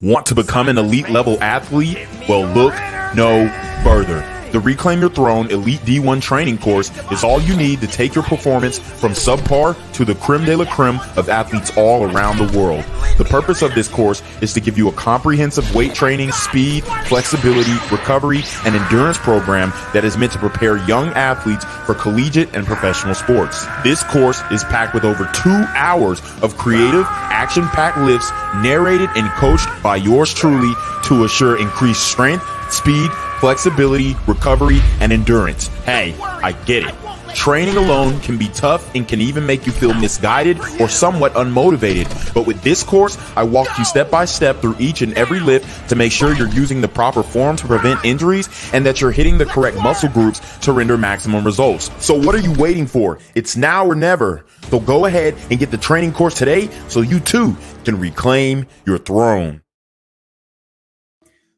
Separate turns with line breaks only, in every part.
Want to become an elite level athlete? Well, look no further. The Reclaim Your Throne Elite D1 training course is all you need to take your performance from subpar to the creme de la creme of athletes all around the world. The purpose of this course is to give you a comprehensive weight training, speed, flexibility, recovery, and endurance program that is meant to prepare young athletes for collegiate and professional sports. This course is packed with over 2 hours of creative, action-packed lifts narrated and coached by yours truly to assure increased strength, speed, flexibility, recovery, and endurance. Hey, I get it. Training alone can be tough and can even make you feel misguided or somewhat unmotivated. But with this course, I walk you step by step through each and every lift to make sure you're using the proper form to prevent injuries and that you're hitting the correct muscle groups to render maximum results. So what are you waiting for? It's now or never. So go ahead and get the training course today so you too can reclaim your throne.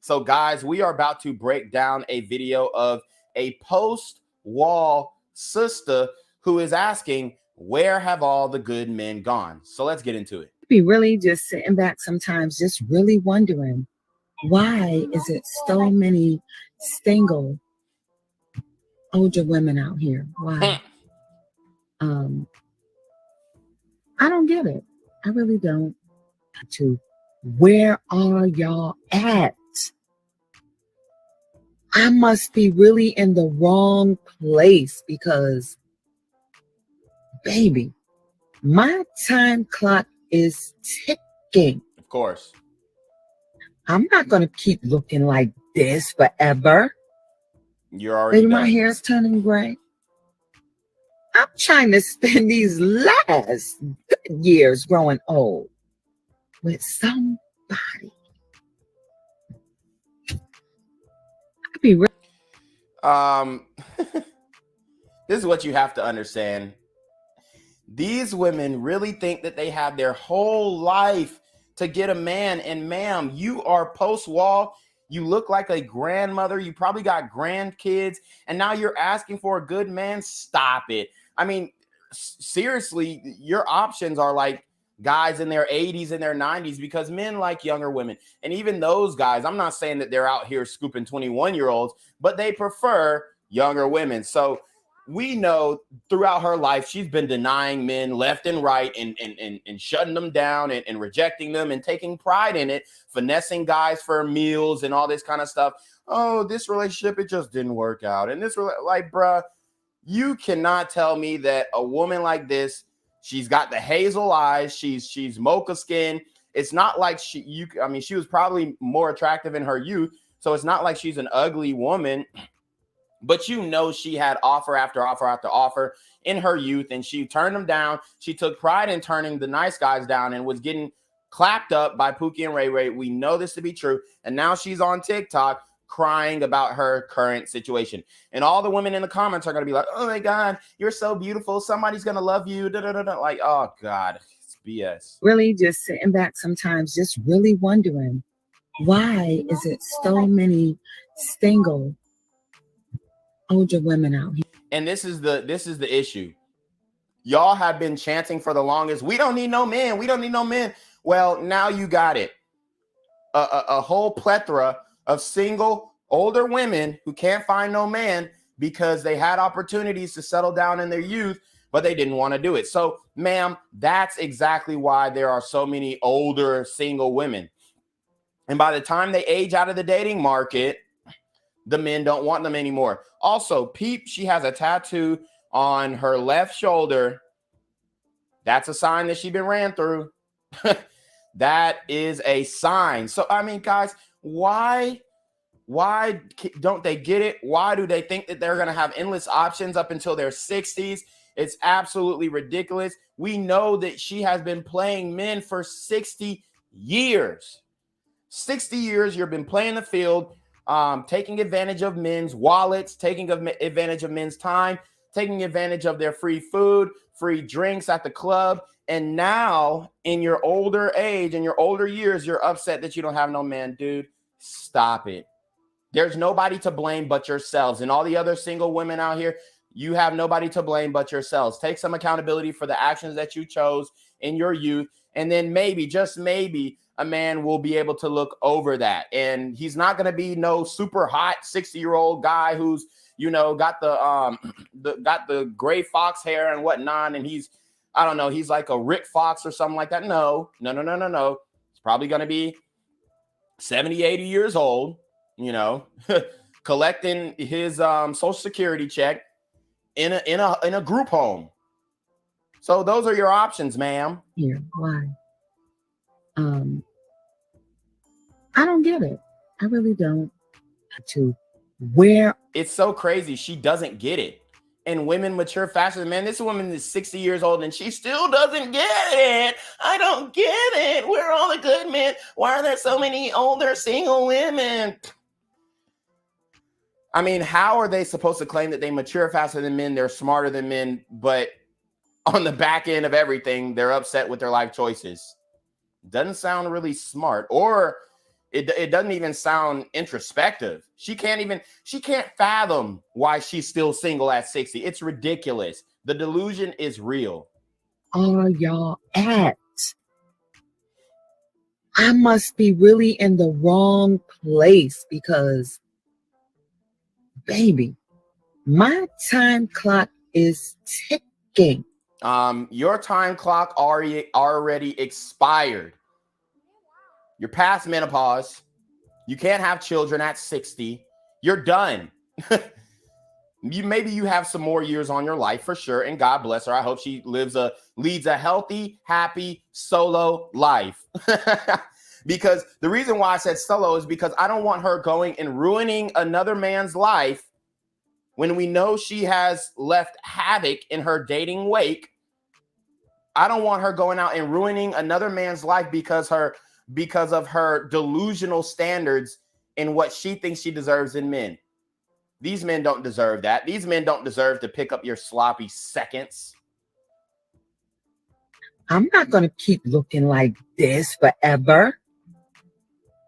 So guys, we are about to break down a video of a post-wall sister who is asking, where have all the good men gone? So let's get into it.
Be really just sitting back sometimes, just really wondering, why is it so many single older women out here? Why? I don't get it. I really don't. Where are y'all at? I must be really in the wrong place because, baby, my time clock is ticking.
Of course.
I'm not going to keep looking like this forever.
You're already
Baby, my hair's turning gray. I'm trying to spend these last good years growing old with somebody. Be real.
This is what you have to understand. These women really think that they have their whole life to get a man. And ma'am, you are post-wall. You look like a grandmother. You probably got grandkids. And now you're asking for a good man. Stop it. I mean, seriously, your options are like guys in their 80s and their 90s because men like younger women. And even those guys, I'm not saying that they're out here scooping 21-year-olds, but they prefer younger women. So we know throughout her life, she's been denying men left and right and shutting them down and rejecting them and taking pride in it, finessing guys for meals and all this kind of stuff. Oh, this relationship, it just didn't work out. And this, like, bruh, you cannot tell me that a woman like this, she's got the hazel eyes. She's mocha skin. It's not like she was probably more attractive in her youth. So it's not like she's an ugly woman, but you know, she had offer after offer after offer in her youth and she turned them down. She took pride in turning the nice guys down and was getting clapped up by Pookie and Ray Ray. We know this to be true. And now she's on TikTok crying about her current situation. And all the women in the comments are going to be like, oh my God, you're so beautiful. Somebody's going to love you. Da, da, da, da. Like, oh God, it's BS.
Really just sitting back sometimes, just really wondering, why is it so many single older women out here?
And this is the issue. Y'all have been chanting for the longest, we don't need no men. We don't need no men. Well, now you got it. A whole plethora of single older women who can't find no man because they had opportunities to settle down in their youth, but they didn't want to do it. So, ma'am, that's exactly why there are so many older single women. And by the time they age out of the dating market, the men don't want them anymore. Also, peep, she has a tattoo on her left shoulder. That's a sign that she's been ran through. That is a sign. So, I mean, guys, why don't they get it? Why do they think that they're going to have endless options up until their 60s? It's absolutely ridiculous. We know that she has been playing men for 60 years. 60 years you've been playing the field, taking advantage of men's wallets, taking advantage of men's time, taking advantage of their free food, free drinks at the club. And now in your older age, in your older years, you're upset that you don't have no man. Dude, stop it. There's nobody to blame but yourselves. And all the other single women out here, you have nobody to blame but yourselves. Take some accountability for the actions that you chose in your youth And then maybe, just maybe, a man will be able to look over that. And he's not going to be no super hot 60-year-old guy who's, you know, got the gray fox hair and whatnot. And he's, I don't know, he's like a Rick Fox or something like that. No. It's probably going to be 70, 80 years old, you know, collecting his Social Security check in a group home. So those are your options, ma'am.
Here, why? I don't get it. I really don't. To where
It's so crazy. She doesn't get it. And women mature faster than men. This woman is 60 years old and she still doesn't get it. I don't get it. Where are all the good men? Why are there so many older single women? I mean, how are they supposed to claim that they mature faster than men? They're smarter than men, but on the back end of everything, they're upset with their life choices. Doesn't sound really smart, or it doesn't even sound introspective. She can't fathom why she's still single at 60. It's ridiculous. The delusion is real.
are y'all at? I must be really in the wrong place because, baby, my time clock is ticking.
Your time clock already expired. You're past menopause. You can't have children at 60. You're done. Maybe you have some more years on your life for sure, and God bless her. I hope she leads a healthy, happy, solo life. Because the reason why I said solo is because I don't want her going and ruining another man's life when we know she has left havoc in her dating wake. I don't want her going out and ruining another man's life because of her delusional standards in what she thinks she deserves in men. These men don't deserve that. These men don't deserve to pick up your sloppy seconds.
I'm not going to keep looking like this forever.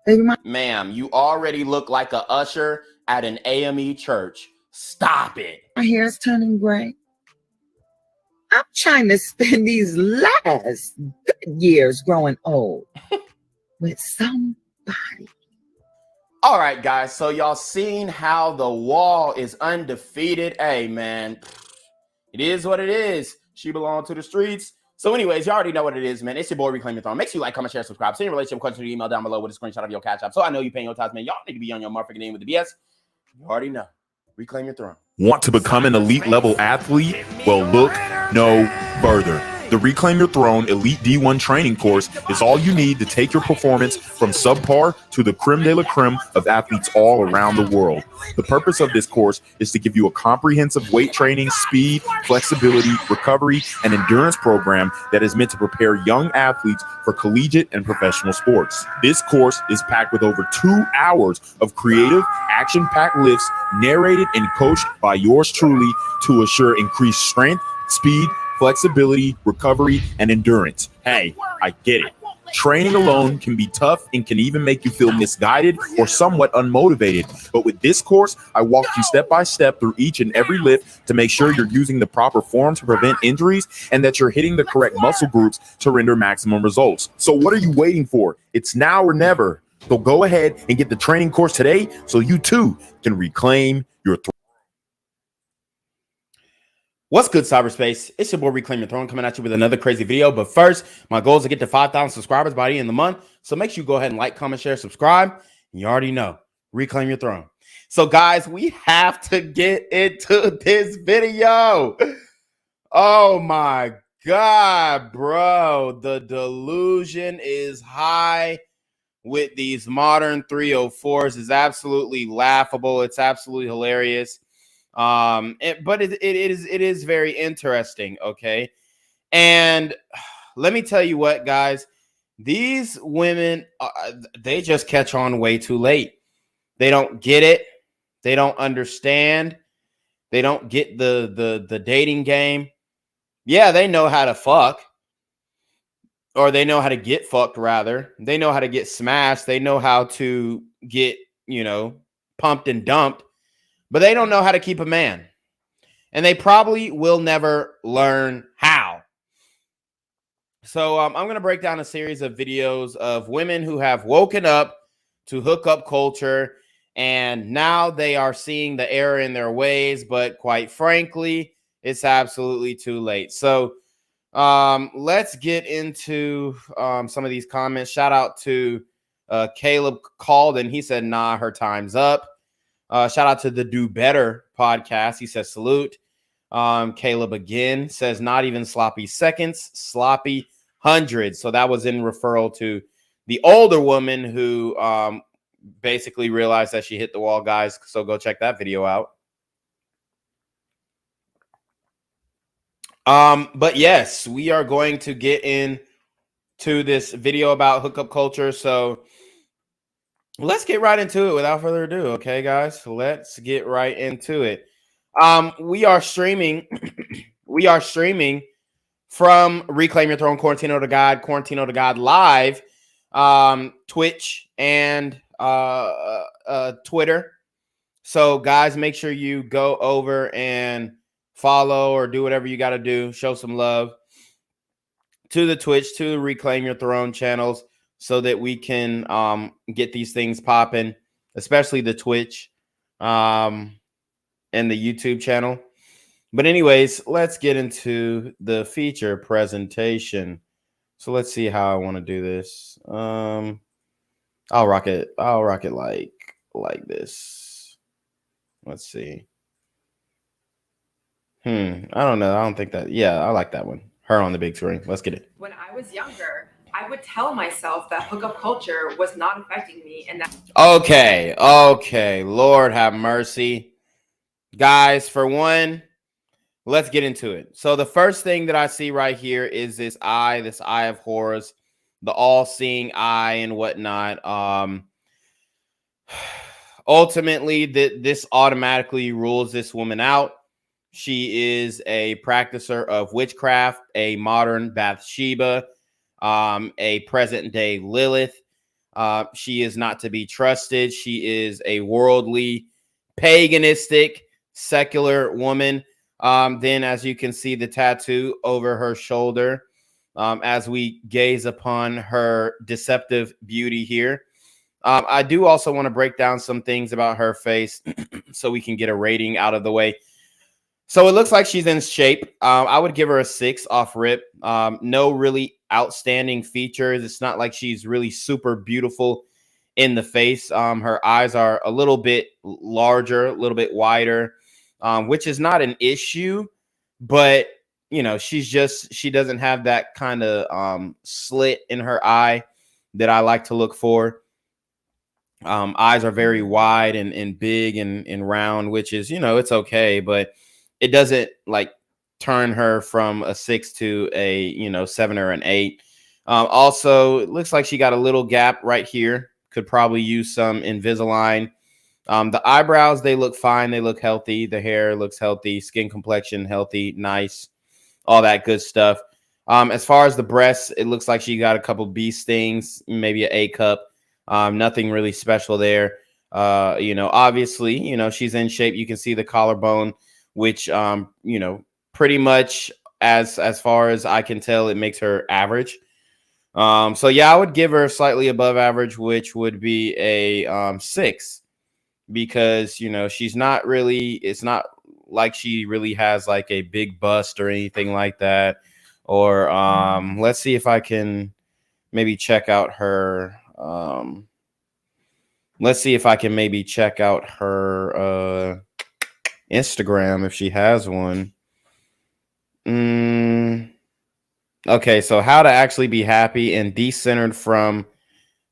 Baby,
Ma'am, you already look like a usher at an AME church. Stop it.
my hair is turning gray. I'm trying to spend these last years growing old with somebody.
All right, guys. So y'all seen how the wall is undefeated. Hey, man, it is what it is. She belongs to the streets. So anyways, you already know what it is, man. It's your boy, Reclaim Your Throne. Make sure you like, comment, share, subscribe. Send your relationship question to the email down below with a screenshot of your CashApp. So I know you're paying your tithes, man. Y'all need to be on your motherfucking name with the BS. You already know. Reclaim Your Throne.
Want to become an elite level athlete? Well, look no further. The Reclaim Your Throne Elite D1 training course is all you need to take your performance from subpar to the creme de la creme of athletes all around the world. The purpose of this course is to give you a comprehensive weight training, speed, flexibility, recovery, and endurance program that is meant to prepare young athletes for collegiate and professional sports. This course is packed with over 2 hours of creative, action-packed lifts narrated and coached by yours truly to assure increased strength, speed, flexibility, recovery, and endurance. Hey, I get it. Training alone can be tough and can even make you feel misguided or somewhat unmotivated. But with this course, I walk you step by step through each and every lift to make sure you're using the proper form to prevent injuries and that you're hitting the correct muscle groups to render maximum results. So what are you waiting for? It's now or never. So go ahead and get the training course today so you too can reclaim your throne.
What's good, cyberspace? It's your boy, Reclaim Your Throne, coming at you with another crazy video. But first, my goal is to get to 5,000 subscribers by the end of the month. So make sure you go ahead and like, comment, share, subscribe. And you already know, Reclaim Your Throne. So guys, we have to get into this video. Oh my God, bro. The delusion is high with these modern 304s. Is absolutely laughable. It's absolutely hilarious. But it is very interesting. Okay. And let me tell you what, guys, these women, they just catch on way too late. They don't get it. They don't understand. They don't get the dating game. Yeah, they know how to fuck, or they know how to get fucked, rather. They know how to get smashed. They know how to get, pumped and dumped, but they don't know how to keep a man. And they probably will never learn how. So I'm going to break down a series of videos of women who have woken up to hookup culture, and now they are seeing the error in their ways, but quite frankly, it's absolutely too late. So let's get into some of these comments. Shout out to Caleb called and he said, nah, her time's up. Shout out to the Do Better podcast. He says, salute. Caleb again says, not even sloppy seconds, sloppy hundreds. So that was in referral to the older woman who basically realized that she hit the wall, guys. So go check that video out. But yes, we are going to get into this video about hookup culture. So let's get right into it without further ado. Okay, guys, let's get right into it. We are streaming. We are streaming from Reclaim Your Throne, Quarantino to God live, Twitch and Twitter. So guys, make sure you go over and follow or do whatever you got to do. Show some love to the Twitch, to Reclaim Your Throne channels, so that we can get these things popping, especially the Twitch and the YouTube channel. But anyways, let's get into the feature presentation. So let's see how I want to do this. I'll rock it like this. Let's see. I don't know. I don't think that. Yeah, I like that one. Her on the big screen. Let's get it.
When I was younger, I would tell myself that hookup culture was not affecting me and that.
Okay. Lord have mercy. Guys, for one, let's get into it. So the first thing that I see right here is this eye of horrors, the all-seeing eye and whatnot. Ultimately, this automatically rules this woman out. She is a practicer of witchcraft, a modern Bathsheba, a present-day Lilith. She is not to be trusted. She is a worldly, paganistic, secular woman. Then, as you can see, the tattoo over her shoulder, as we gaze upon her deceptive beauty here. I do also want to break down some things about her face so we can get a rating out of the way. So it looks like she's in shape. I would give her a 6 off rip. No really outstanding features. It's not like she's really super beautiful in the face. Her eyes are a little bit larger, a little bit wider, which is not an issue, but you know, she doesn't have that kind of slit in her eye that I like to look for. Eyes are very wide and big and round, which is, you know, it's okay, but it doesn't like turn her from a 6 to a, you know, 7 or an 8. Also, it looks like she got a little gap right here. Could probably use some Invisalign. The eyebrows, they look fine. They look healthy. The hair looks healthy. Skin complexion, healthy, nice. All that good stuff. As far as the breasts, it looks like she got a couple bee stings, maybe an A cup. Nothing really special there. You know, obviously, you know, she's in shape. You can see the collarbone, which, you know, pretty much as far as I can tell, it makes her average. So yeah, I would give her slightly above average, which would be a 6, because, you know, she's not really, it's not like she really has like a big bust or anything like that. Or let's see if I can maybe check out her. Let's see if I can maybe check out her Instagram if she has one. Okay, so how to actually be happy and decentered from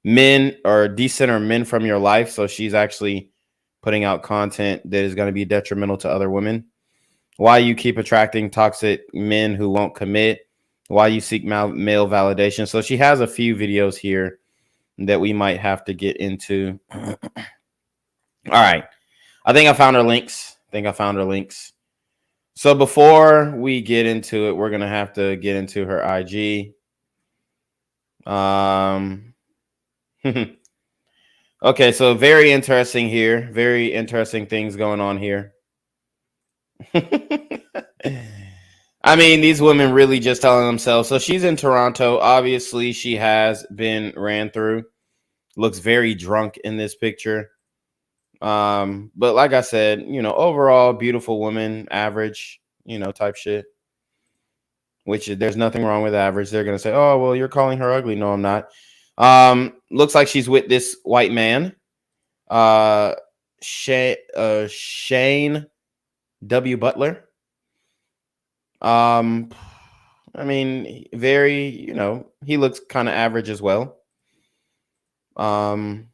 men, or decenter men from your life. So she's actually putting out content that is going to be detrimental to other women. Why you keep attracting toxic men who won't commit. Why you seek male validation. So she has a few videos here that we might have to get into. All right. I think I found her links. So before we get into it, we're going to have to get into her IG. Okay, so very interesting here. Very interesting things going on here. I mean, these women really just telling themselves. So she's in Toronto. Obviously, she has been ran through. Looks very drunk in this picture. But like I said, overall, beautiful woman, average, type shit. Which there's nothing wrong with average. They're gonna say, "Oh, well, you're calling her ugly." No, I'm not. Looks like she's with this white man, Shane W. Butler. I mean, very, he looks kind of average as well. Kind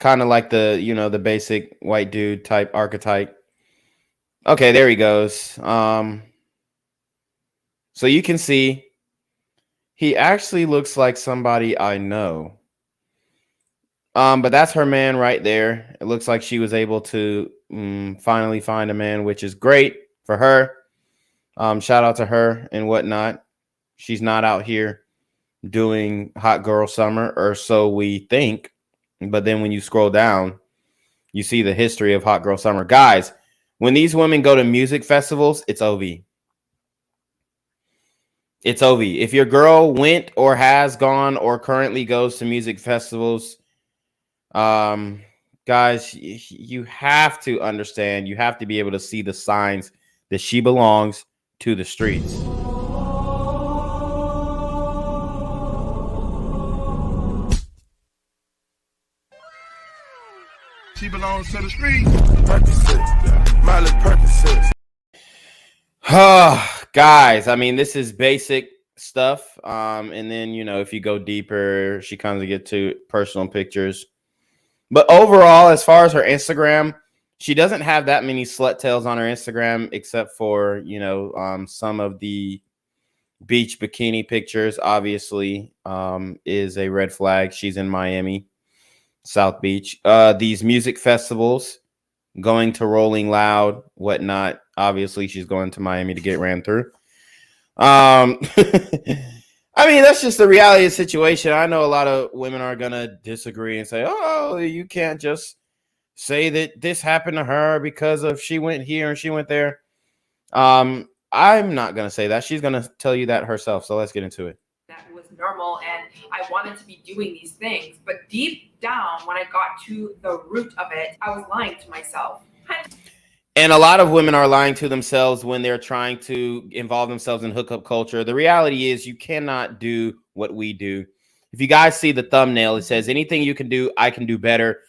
of like the basic white dude type archetype. Okay, there he goes. So you can see he actually looks like somebody I know. But that's her man right there. It looks like she was able to finally find a man, which is great for her. Shout out to her and whatnot. She's not out here doing hot girl summer, or so we think. But then when you scroll down, you see the history of hot girl summer. Guys, when these women go to music festivals, it's OV. It's OV. If your girl went or has gone or currently goes to music festivals, guys, you have to understand, you have to be able to see the signs that she belongs to the streets.
She belongs to the street. Percocets, Miley Percocets.
Guys, I mean, this is basic stuff. And then, if you go deeper, she kind of get to personal pictures. But overall, as far as her Instagram, she doesn't have that many slut tails on her Instagram, except for, some of the beach bikini pictures. Obviously, is a red flag. She's in Miami, South Beach. These music festivals, going to Rolling Loud, whatnot. Obviously, she's going to Miami to get ran through. I mean, that's just the reality of the situation. I know a lot of women are going to disagree and say, oh, you can't just say that this happened to her because of she went here and she went there. I'm not going to say that. She's going to tell you that herself. So let's get into it.
That was normal and I wanted to be doing these things. But deep down, when I got to the root of it, I was lying to myself.
And a lot of women are lying to themselves when they're trying to involve themselves in hookup culture. The reality is you cannot do what we do. If you guys see the thumbnail, it says anything you can do, I can do better.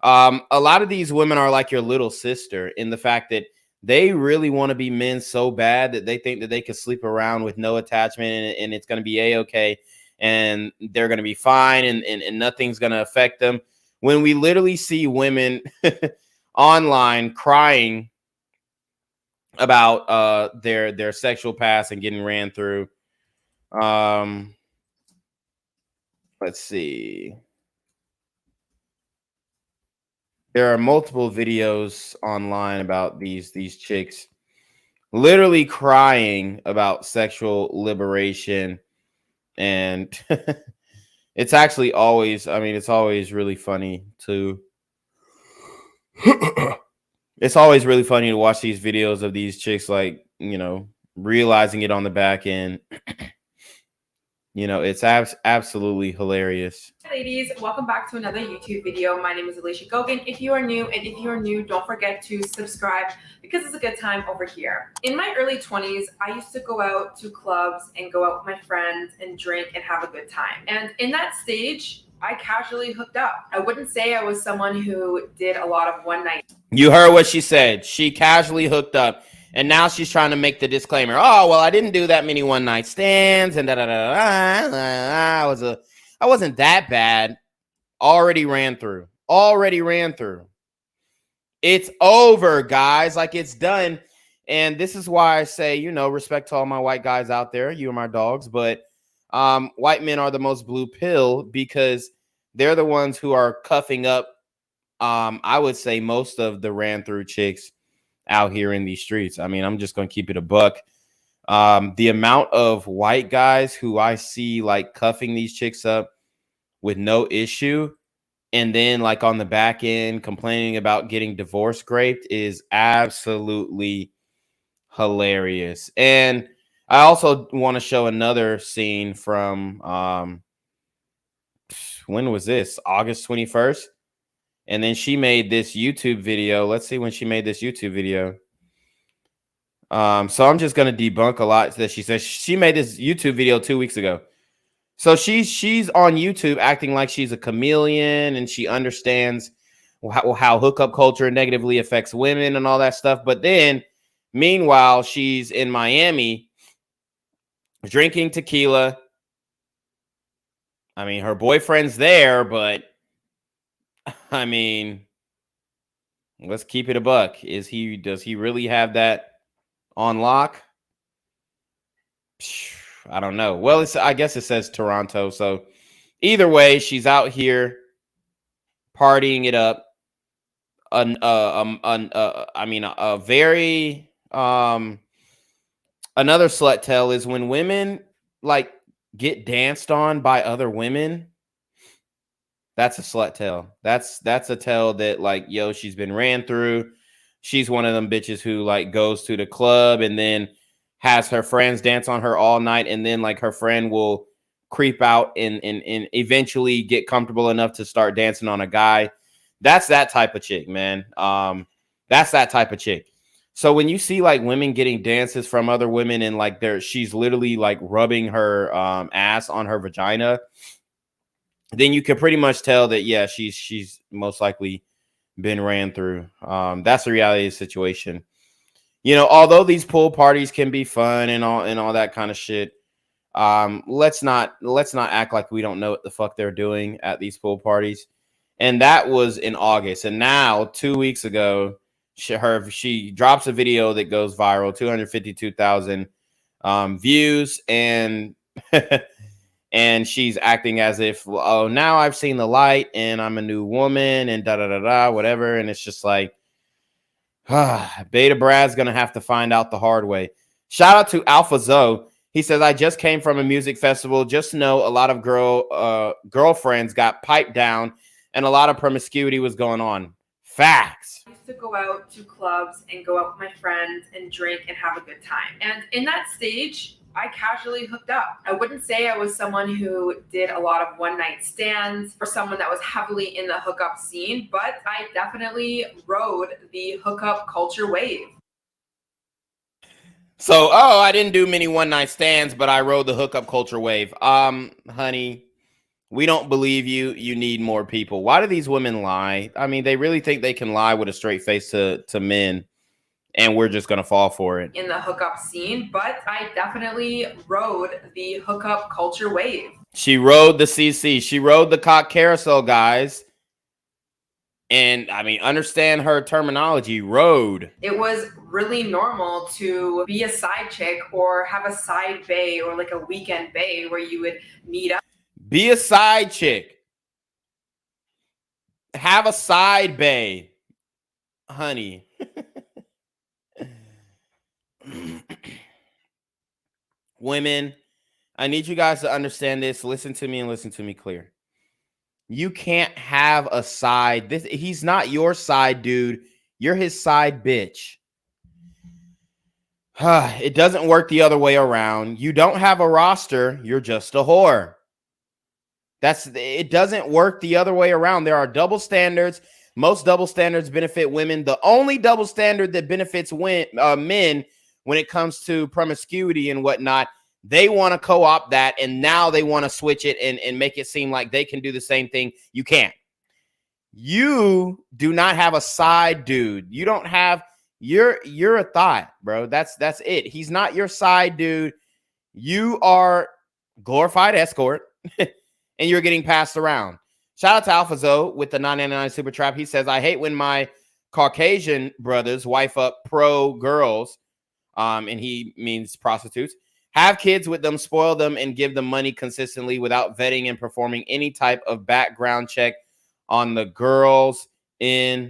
A lot of these women are like your little sister in the fact that they really want to be men so bad that they think that they can sleep around with no attachment and it's going to be a-okay and they're going to be fine and nothing's going to affect them. When we literally see women online crying about their sexual past and getting ran through. Let's see. There are multiple videos online about these chicks literally crying about sexual liberation, and it's actually always, I mean, it's always really funny to it's always really funny to watch these videos of these chicks, like, realizing it on the back end. It's absolutely hilarious.
Hi ladies, welcome back to another YouTube video. My name is Alicia Gogan. If you are new, don't forget to subscribe because it's a good time over here. In my early 20s, I used to go out to clubs and go out with my friends and drink and have a good time. And in that stage, I casually hooked up. I wouldn't say I was someone who did a lot of one night.
You heard what she said. She casually hooked up. And now she's trying to make the disclaimer. Oh, well, I didn't do that many one night stands and I wasn't that bad. Already ran through. It's over, guys. Like, it's done. And this is why I say, respect to all my white guys out there. You are my dogs. But white men are the most blue pill because they're the ones who are cuffing up, I would say, most of the ran through chicks out here in these streets. I mean, I'm just going to keep it a buck. The amount of white guys who I see like cuffing these chicks up with no issue and then like on the back end complaining about getting divorce graped is absolutely hilarious. And I also want to show another scene from when was this? August 21st. And then she made this YouTube video. Let's see when she made this YouTube video. So I'm just gonna debunk a lot that she says. She made this YouTube video 2 weeks ago. So she's on YouTube acting like she's a chameleon and she understands how hookup culture negatively affects women and all that stuff. But then, meanwhile, she's in Miami drinking tequila. I mean, her boyfriend's there, but I mean, let's keep it a buck. Does he really have that on lock? I don't know. Well, I guess it says Toronto. So either way, she's out here partying it up. I mean, a very another slut tale is when women like get danced on by other women. That's a slut tale. That's a tale that like, yo, she's been ran through. She's one of them bitches who like goes to the club and then has her friends dance on her all night, and then like her friend will creep out and eventually get comfortable enough to start dancing on a guy. That's that type of chick, man. That's that type of chick. So when you see like women getting dances from other women and like she's literally like rubbing her ass on her vagina, then you can pretty much tell that, yeah, she's most likely been ran through. That's the reality of the situation. You know, although these pool parties can be fun and all that kind of shit, let's not act like we don't know what the fuck they're doing at these pool parties. And that was in August. And now 2 weeks ago, she drops a video that goes viral, 252,000 views, and and she's acting as if, oh, now I've seen the light and I'm a new woman and da da da da whatever. And it's just like, Beta Brad's gonna have to find out the hard way. Shout out to Alpha Zoe. He says, I just came from a music festival. Just know a lot of girlfriends got piped down and a lot of promiscuity was going on. Facts.
I used to go out to clubs and go out with my friends and drink and have a good time. And in that stage, I casually hooked up. I wouldn't say I was someone who did a lot of one-night stands or someone that was heavily in the hookup scene, but I definitely rode the hookup culture wave.
So, I didn't do many one-night stands, but I rode the hookup culture wave. Honey, we don't believe you. You need more people. Why do these women lie? I mean, they really think they can lie with a straight face to men, and we're just going to fall for it.
In the hookup scene, but I definitely rode the hookup culture wave.
She rode the CC. She rode the cock carousel, guys. And I mean, understand her terminology, rode.
It was really normal to be a side chick or have a side bae or like a weekend bae where you would meet up.
Be a side chick. Have a side bae. Honey. Women, I need you guys to understand this. Listen to me and listen to me clear. You can't have a side. He's not your side dude. You're his side bitch. It doesn't work the other way around. You don't have a roster. You're just a whore. It doesn't work the other way around. There are double standards. Most double standards benefit women. The only double standard that benefits men when it comes to promiscuity and whatnot, they want to co-opt that, and now they want to switch it and make it seem like they can do the same thing. You can't. You do not have a side dude. You don't have you're a thought, bro. That's it. He's not your side dude. You are glorified escort, and you're getting passed around. Shout out to Alpha Zoe with the $9.99 super trap. He says, I hate when my Caucasian brothers wife up pro girls, and he means prostitutes, have kids with them, spoil them, and give them money consistently without vetting and performing any type of background check on the girls they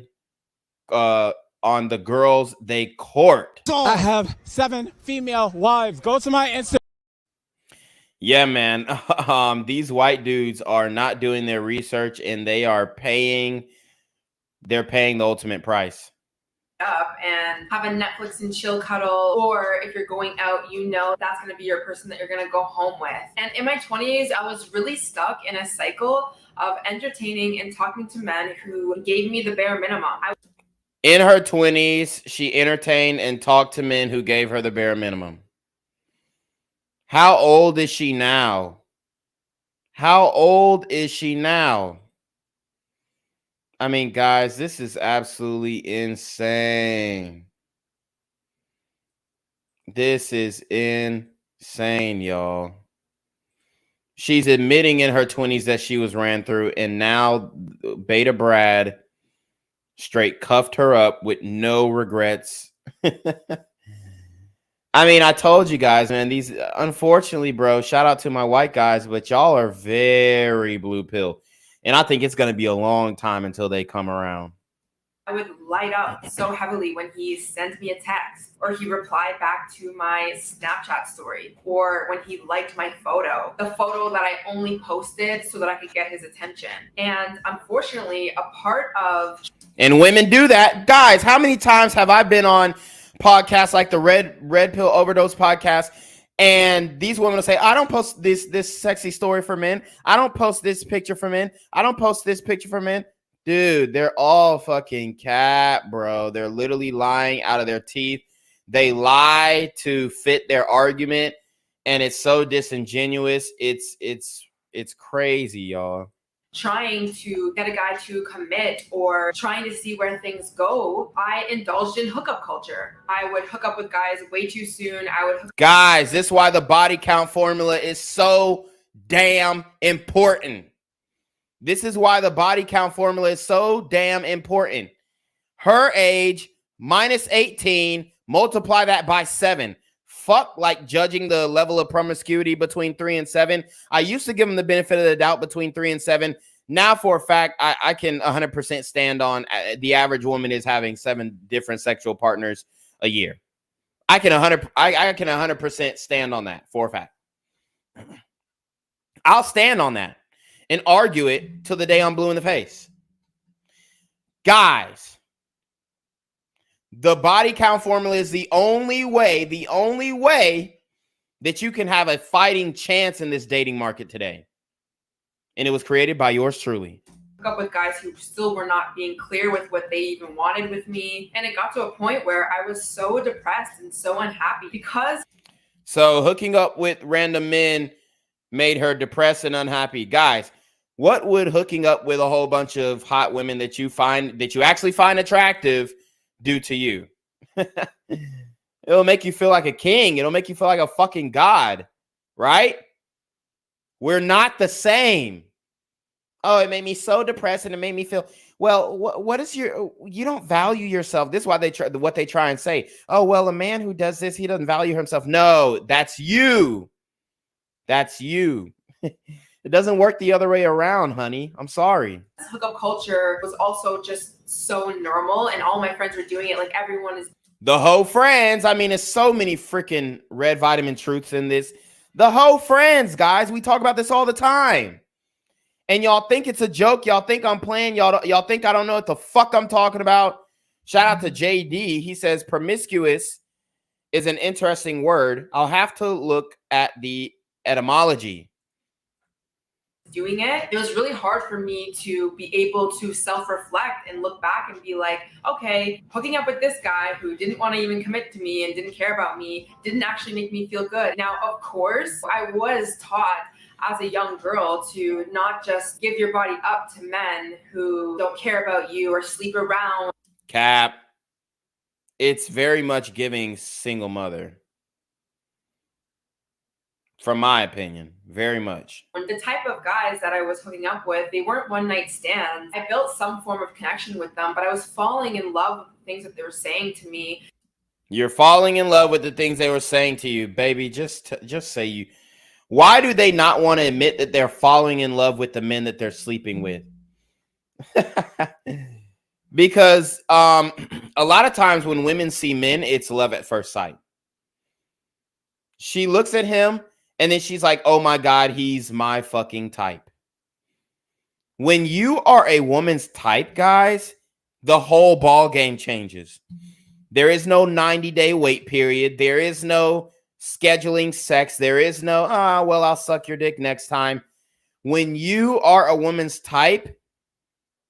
court.
I have 7 female wives. Go to my Instagram.
Yeah, man. These white dudes are not doing their research, and they're paying the ultimate price.
Up and have a Netflix and chill cuddle, or if you're going out, you know that's going to be your person that you're going to go home with. And in my 20s, I was really stuck in a cycle of entertaining and talking to men who gave me the bare minimum.
In her 20s, she entertained and talked to men who gave her the bare minimum. How old is she now? How old is she now? I mean, guys, this is absolutely insane. This is insane, y'all. She's admitting in her 20s that she was ran through, and now Beta Brad straight cuffed her up with no regrets. I mean, I told you guys, man, these, unfortunately, bro, shout out to my white guys, but y'all are very blue pill. And I think it's going to be a long time until they come around.
I would light up so heavily when he sent me a text, or he replied back to my Snapchat story, or when he liked my photo, the photo that I only posted so that I could get his attention. And unfortunately, a part of...
And women do that. Guys, how many times have I been on podcasts like the Red Pill Overdose podcast, and these women will say, I don't post this sexy story for men. I don't post this picture for men. I don't post this picture for men. Dude, they're all fucking cat, bro. They're literally lying out of their teeth. They lie to fit their argument, and it's so disingenuous. It's crazy, y'all.
Trying to get a guy to commit or trying to see where things go, I indulged in hookup culture. I would hook up with guys way too soon.
Guys, this is why the body count formula is so damn important. This is why the body count formula is so damn important. Her age minus 18, multiply that by 7. Fuck like judging the level of promiscuity between 3 and 7. I used to give them the benefit of the doubt between 3 and 7. Now, for a fact, I can 100% stand on the average woman is having 7 different sexual partners a year. I can 100% stand on that for a fact. I'll stand on that and argue it till the day I'm blue in the face. Guys, the body count formula is the only way that you can have a fighting chance in this dating market today. And it was created by yours truly.
Hook up with guys who still were not being clear with what they even wanted with me. And it got to a point where I was so depressed and so unhappy because...
So hooking up with random men made her depressed and unhappy. Guys, what would hooking up with a whole bunch of hot women that you actually find attractive do to you? It'll make you feel like a king. It'll make you feel like a fucking god, right? We're not the same. Oh, it made me so depressed and it made me feel, well, what is you don't value yourself. This is why what they try and say. Oh, well, a man who does this, he doesn't value himself. No, that's you. That's you. It doesn't work the other way around, honey. I'm sorry.
Hookup culture was also just so normal, and all my friends were doing it. Like, everyone is...
The whole friends. I mean, there's so many freaking red vitamin truths in this. The whole friends, guys. We talk about this all the time. And y'all think it's a joke. Y'all think I'm playing. Y'all think I don't know what the fuck I'm talking about. Shout out to JD. He says promiscuous is an interesting word. I'll have to look at the etymology.
Doing it was really hard for me to be able to self-reflect and look back and be like, okay, hooking up with this guy who didn't want to even commit to me and didn't care about me didn't actually make me feel good. Now, of course, I was taught as a young girl to not just give your body up to men who don't care about you or sleep around.
Cap. It's very much giving single mother. From my opinion, very much.
The type of guys that I was hooking up with, they weren't one-night stands. I built some form of connection with them, but I was falling in love with the things that they were saying to me.
You're falling in love with the things they were saying to you, baby. Just say you. Why do they not want to admit that they're falling in love with the men that they're sleeping with? Because a lot of times when women see men, it's love at first sight. She looks at him And then she's like, oh my God, he's my fucking type. When you are a woman's type, guys, the whole ball game changes. There is no 90-day wait period. There is no scheduling sex. There is no, well, I'll suck your dick next time. When you are a woman's type,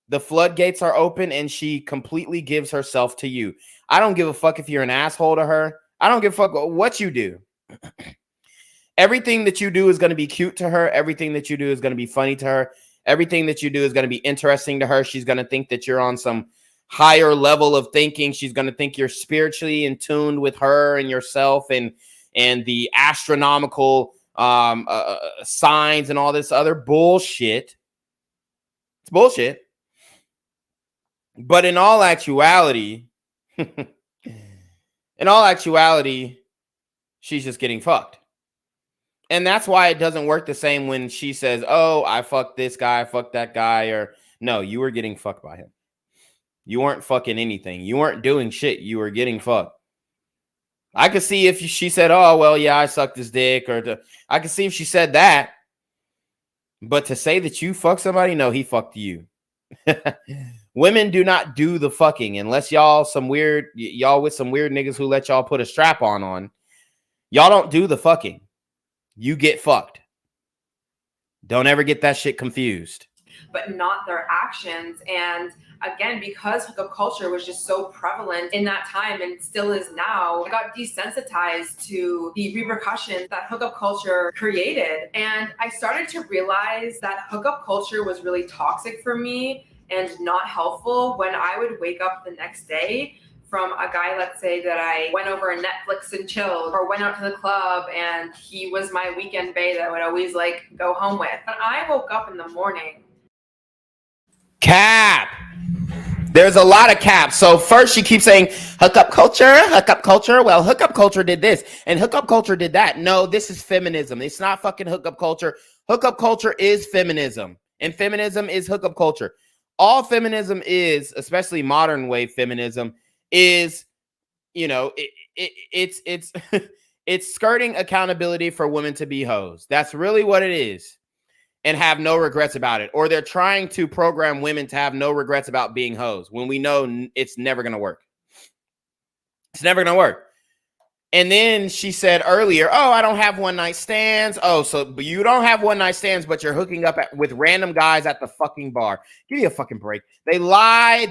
the floodgates are open and she completely gives herself to you. I don't give a fuck if you're an asshole to her. I don't give a fuck what you do. Everything that you do is going to be cute to her. Everything that you do is going to be funny to her. Everything that you do is going to be interesting to her. She's going to think that you're on some higher level of thinking. She's going to think you're spiritually in tune with her and yourself and the astronomical signs and all this other bullshit. It's bullshit. But in all actuality, she's just getting fucked. And that's why it doesn't work the same when she says, oh, I fucked this guy, I fucked that guy, or no, you were getting fucked by him. You weren't fucking anything. You weren't doing shit. You were getting fucked. I could see if she said, oh, well, yeah, I sucked his dick, I could see if she said that. But to say that you fucked somebody, no, he fucked you. Women do not do the fucking unless y'all with some weird niggas who let y'all put a strap on. Y'all don't do the fucking. You get fucked. Don't ever get that shit confused.
But not their actions. And again, because hookup culture was just so prevalent in that time and still is now, I got desensitized to the repercussions that hookup culture created. And I started to realize that hookup culture was really toxic for me and not helpful when I would wake up the next day from a guy, let's say that I went over and Netflix and chilled or went out to the club and he was my weekend bae that I would always like go home with. When I woke up in the morning.
Cap. There's a lot of cap. So first she keeps saying hookup culture. Well, hookup culture did this and hookup culture did that. No, this is feminism. It's not fucking hookup culture. Hookup culture is feminism and feminism is hookup culture. All feminism is, especially modern wave feminism, is, it's it's skirting accountability for women to be hoes. That's really what it is. And have no regrets about it. Or they're trying to program women to have no regrets about being hoes when we know it's never going to work. It's never going to work. And then she said earlier, oh, I don't have one night stands. Oh, so you don't have one night stands, but you're hooking up with random guys at the fucking bar. Give me a fucking break. They lie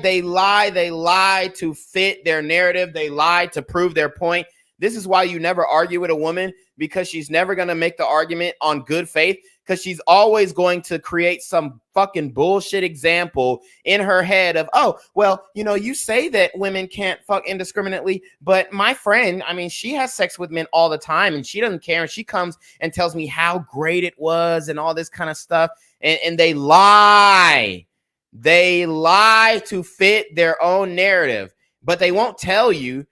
to fit their narrative. They lie to prove their point. This is why you never argue with a woman, because she's never going to make the argument on good faith, because she's always going to create some fucking bullshit example in her head of, oh, well, you say that women can't fuck indiscriminately, but my friend, she has sex with men all the time and she doesn't care. And she comes and tells me how great it was and all this kind of stuff. And they lie. They lie to fit their own narrative, but they won't tell you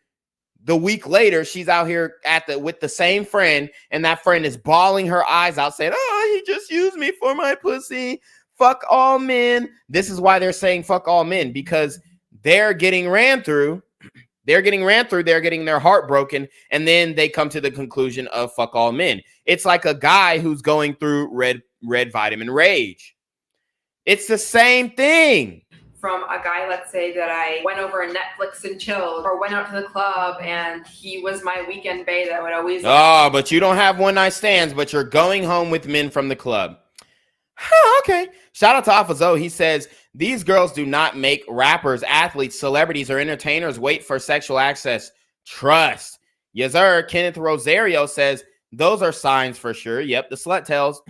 the week later, she's out here with the same friend, and that friend is bawling her eyes out, saying, oh, he just used me for my pussy. Fuck all men. This is why they're saying fuck all men, because they're getting ran through. They're getting their heart broken, and then they come to the conclusion of fuck all men. It's like a guy who's going through red vitamin rage. It's the same thing.
From a guy, let's say that I went over and Netflix and chilled or went out to the club and he was my weekend bae that I would always.
Oh, but you don't have one night stands, but you're going home with men from the club. Okay. Shout out to Alphazo. He says, these girls do not make rappers, athletes, celebrities, or entertainers wait for sexual access. Trust. Yes, sir. Kenneth Rosario says, those are signs for sure. Yep. The slut tells.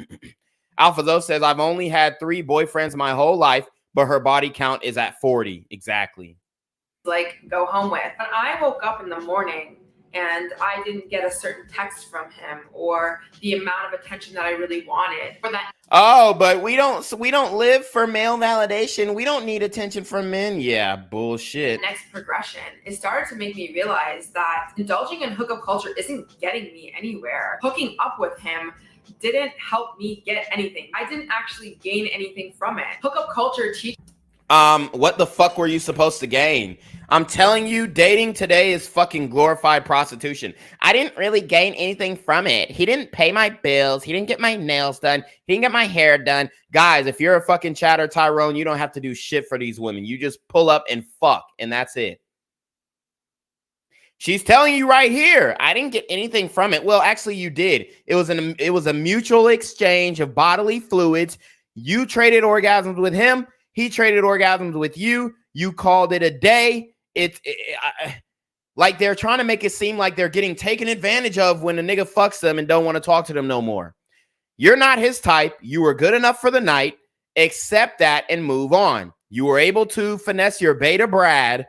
Alphazo says, I've only had 3 boyfriends my whole life, but her body count is at 40. Exactly.
Like go home with. When I woke up in the morning and I didn't get a certain text from him or the amount of attention that I really wanted for that.
Oh, but we don't live for male validation. We don't need attention from men. Yeah, bullshit.
Next progression, it started to make me realize that indulging in hookup culture isn't getting me anywhere. Hooking up with him didn't help me get anything. I didn't actually gain anything from it. Hookup culture teaches.
What the fuck were you supposed to gain? I'm telling you, dating today is fucking glorified prostitution. I didn't really gain anything from it. He didn't pay my bills. He didn't get my nails done. He didn't get my hair done. Guys, if you're a fucking Chatter Tyrone, you don't have to do shit for these women. You just pull up and fuck, and that's it. She's telling you right here, I didn't get anything from it. Well, actually, you did. It was a mutual exchange of bodily fluids. You traded orgasms with him. He traded orgasms with you. You called it a day. Like they're trying to make it seem like they're getting taken advantage of when a nigga fucks them and don't want to talk to them no more. You're not his type. You were good enough for the night. Accept that and move on. You were able to finesse your beta Brad.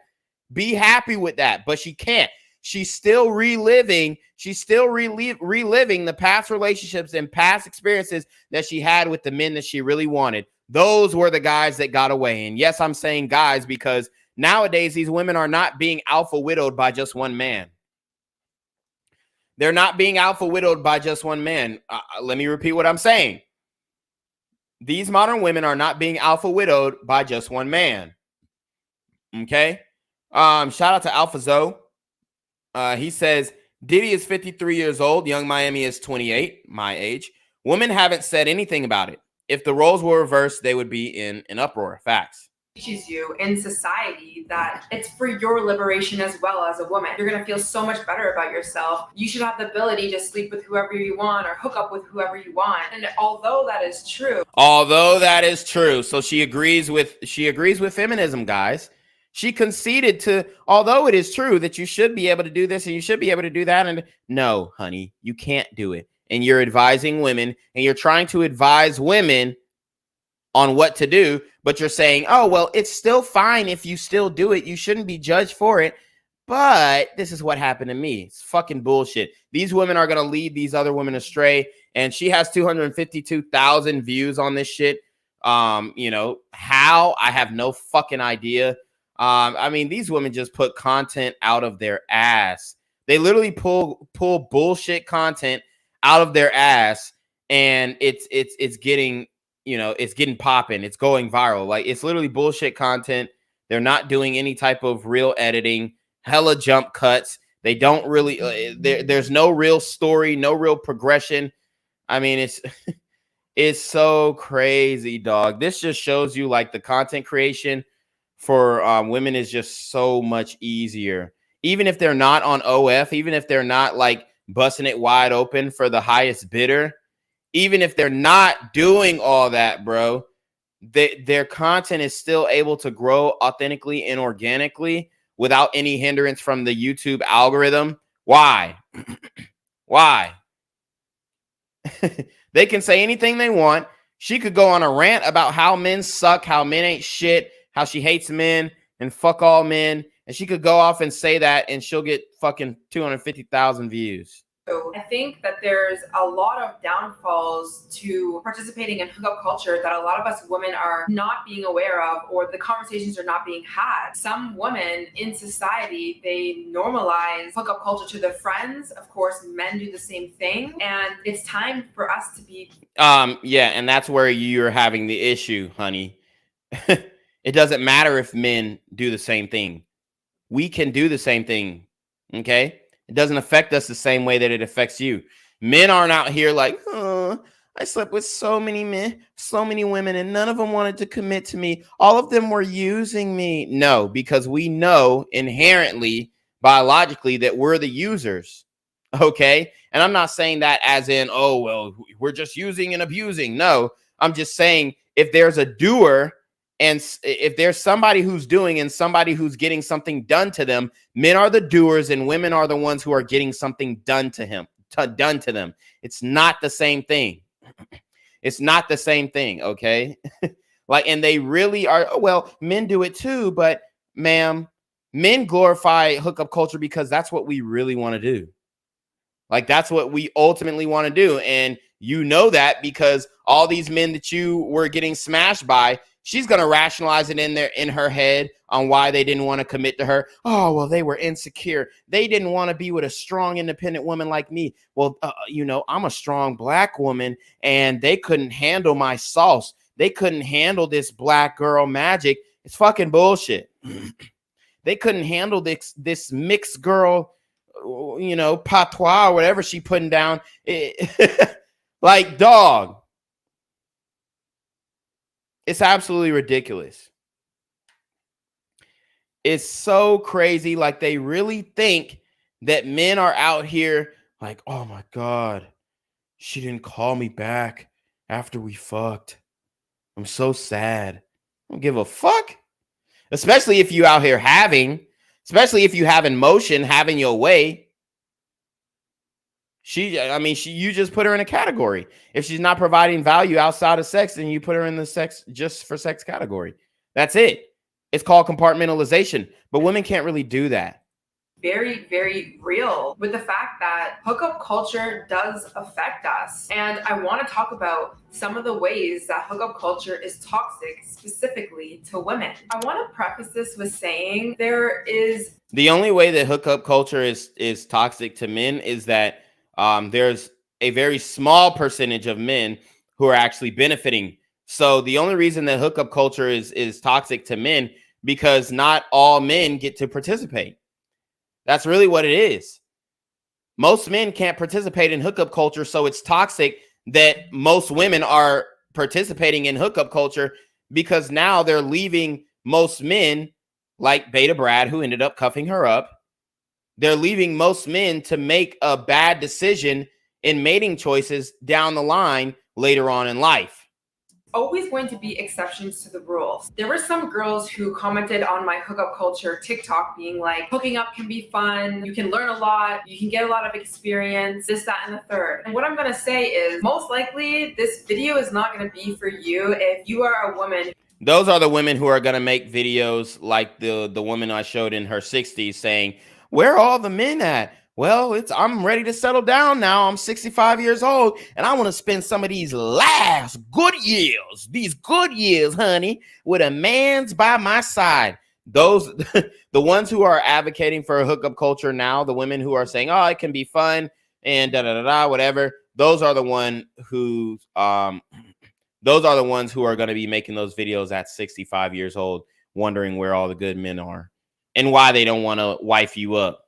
Be happy with that, but she can't. She's still reliving. Reliving the past relationships and past experiences that she had with the men that she really wanted. Those were the guys that got away. And yes, I'm saying guys because nowadays these women are not being alpha widowed by just one man. They're not being alpha widowed by just one man. Let me repeat what I'm saying. These modern women are not being alpha widowed by just one man. Okay? Shout out to Alpha Zoe. He says, Diddy is 53 years old. Young Miami is 28, my age. Women haven't said anything about it. If the roles were reversed, they would be in an uproar. Facts.
Teaches you in society that it's for your liberation as well as a woman. You're going to feel so much better about yourself. You should have the ability to sleep with whoever you want or hook up with whoever you want. And although that is true.
So she agrees with feminism, guys. She conceded to, although it is true that you should be able to do this and you should be able to do that. And no, honey, you can't do it. And you're advising women and you're trying to advise women on what to do, but you're saying, oh, well, it's still fine if you still do it. You shouldn't be judged for it. But this is what happened to me. It's fucking bullshit. These women are going to lead these other women astray. And she has 252,000 views on this shit. How? I have no fucking idea. I mean, these women just put content out of their ass. They literally pull bullshit content out of their ass, and it's getting, it's getting popping. It's going viral. Like, it's literally bullshit content. They're not doing any type of real editing, hella jump cuts. They don't really, there's no real story, no real progression. I mean, it's so crazy, dog. This just shows you like the content creation for women is just so much easier. Even if they're not on OF, even if they're not like busting it wide open for the highest bidder, even if they're not doing all that, bro, their content is still able to grow authentically and organically without any hindrance from the YouTube algorithm. Why? Why? They can say anything they want. She could go on a rant about how men suck, how men ain't shit, how she hates men and fuck all men. And she could go off and say that and she'll get fucking 250,000 views.
I think that there's a lot of downfalls to participating in hookup culture that a lot of us women are not being aware of, or the conversations are not being had. Some women in society, they normalize hookup culture to their friends. Of course, men do the same thing. And it's time for us to be...
Yeah, and that's where you're having the issue, honey. It doesn't matter if men do the same thing. We can do the same thing, okay? It doesn't affect us the same way that it affects you. Men aren't out here like, oh, I slept with so many men, so many women, and none of them wanted to commit to me. All of them were using me. No, because we know inherently, biologically, that we're the users, okay? And I'm not saying that as in, oh, well, we're just using and abusing. No, I'm just saying if there's a doer, and if there's somebody who's doing and somebody who's getting something done to them, men are the doers and women are the ones who are getting something done to them. It's not the same thing. It's not the same thing, okay? Like, and they really are, well, men do it too, but ma'am, men glorify hookup culture because that's what we really want to do. Like, that's what we ultimately want to do. And you know that because all these men that you were getting smashed by, she's going to rationalize it in her head on why they didn't want to commit to her. Oh, well, they were insecure. They didn't want to be with a strong, independent woman like me. Well, I'm a strong black woman and they couldn't handle my sauce. They couldn't handle this black girl magic. It's fucking bullshit. They couldn't handle this mixed girl, patois or whatever she putting down. Like, dog, it's absolutely ridiculous. It's so crazy. Like, they really think that men are out here like, oh my God, she didn't call me back after we fucked. I'm so sad. I don't give a fuck. Especially if you out here especially if you have emotion having your way. You just put her in a category. If she's not providing value outside of sex, then you put her in the sex just for sex category. That's it. It's called compartmentalization. But women can't really do that.
Very, very real with the fact that hookup culture does affect us. And I want to talk about some of the ways that hookup culture is toxic specifically to women. I want to preface this with saying the
only way that hookup culture is toxic to men is that there's a very small percentage of men who are actually benefiting. So the only reason that hookup culture is toxic to men, because not all men get to participate. That's really what it is. Most men can't participate in hookup culture, so it's toxic that most women are participating in hookup culture, because now they're leaving most men, like Beta Brad, who ended up cuffing her up. They're leaving most men to make a bad decision in mating choices down the line later on in life.
Always going to be exceptions to the rules. There were some girls who commented on my hookup culture TikTok being like, hooking up can be fun, you can learn a lot, you can get a lot of experience, this, that, and the third. And what I'm going to say is, most likely this video is not going to be for you if you are a woman.
Those are the women who are going to make videos like the woman I showed in her 60s saying, where are all the men at? Well, I'm ready to settle down now. I'm 65 years old, and I want to spend some of these last good years, honey, with a man's by my side. Those, the ones who are advocating for a hookup culture now, the women who are saying, oh, it can be fun and whatever. Those are the ones who are going to be making those videos at 65 years old, wondering where all the good men are and why they don't want to wife you up.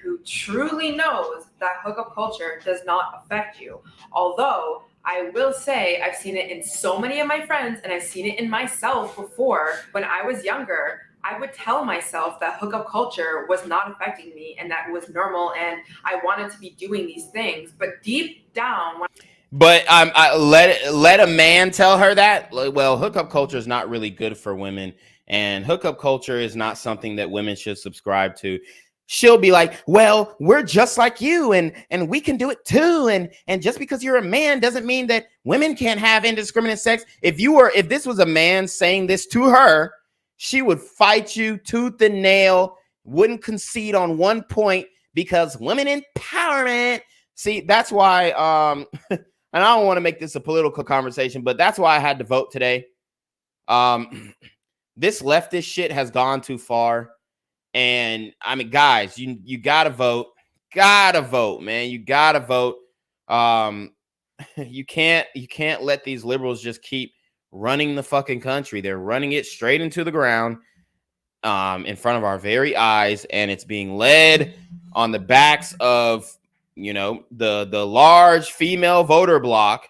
Who truly knows that hookup culture does not affect you. Although I will say I've seen it in so many of my friends, and I've seen it in myself before. When I was younger, I would tell myself that hookup culture was not affecting me and that it was normal and I wanted to be doing these things. But deep down,
I let a man tell her that, well, hookup culture is not really good for women, and hookup culture is not something that women should subscribe to. She'll be like, well, we're just like you, and we can do it too. And just because you're a man doesn't mean that women can't have indiscriminate sex. If this was a man saying this to her, she would fight you tooth and nail, wouldn't concede on one point, because women empowerment. See, that's why, and I don't want to make this a political conversation, but that's why I had to vote today. This leftist shit has gone too far. And I mean, guys, you gotta vote, man. You gotta vote. You can't let these liberals just keep running the fucking country. They're running it straight into the ground, in front of our very eyes, and it's being led on the backs of, the large female voter bloc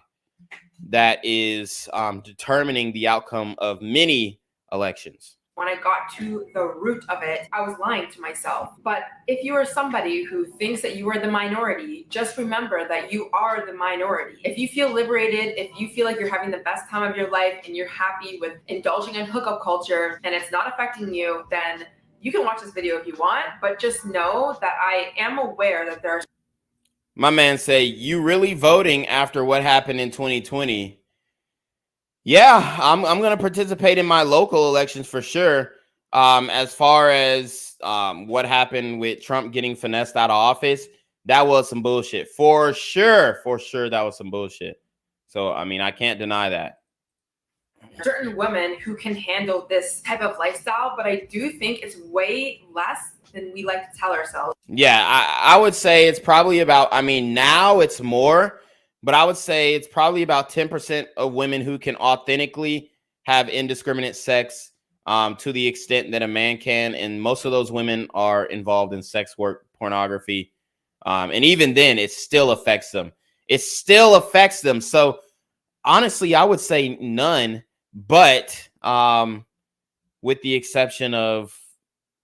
that is determining the outcome of many elections.
When I got to the root of it, I was lying to myself. But if you are somebody who thinks that you are the minority, just remember that you are the minority. If you feel liberated, if you feel like you're having the best time of your life and you're happy with indulging in hookup culture and it's not affecting you, then you can watch this video if you want, but just know that I am aware that there are...
My man say, you really voting after what happened in 2020? Yeah, I'm going to participate in my local elections for sure. As far as what happened with Trump getting finessed out of office, that was some bullshit. For sure, that was some bullshit. So, I mean, I can't deny that.
Certain women who can handle this type of lifestyle, but I do think it's way less than we like to tell ourselves.
Yeah, I would say it's probably about, I mean, now it's more, but I would say it's probably about 10% of women who can authentically have indiscriminate sex to the extent that a man can. And most of those women are involved in sex work, pornography. And even then, it still affects them. It still affects them. So honestly, I would say none, but with the exception of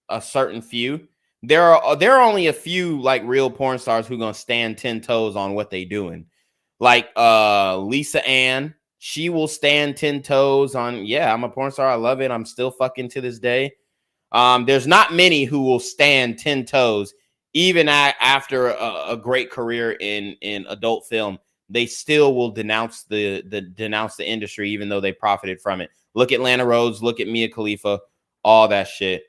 a certain few. There are only a few like real porn stars who gonna stand 10 toes on what they doing. Like Lisa Ann, she will stand 10 toes on, yeah, I'm a porn star, I love it, I'm still fucking to this day. There's not many who will stand 10 toes, even after a great career in adult film. They still will denounce the industry, even though they profited from it. Look at Lana Rhoades, look at Mia Khalifa, all that shit.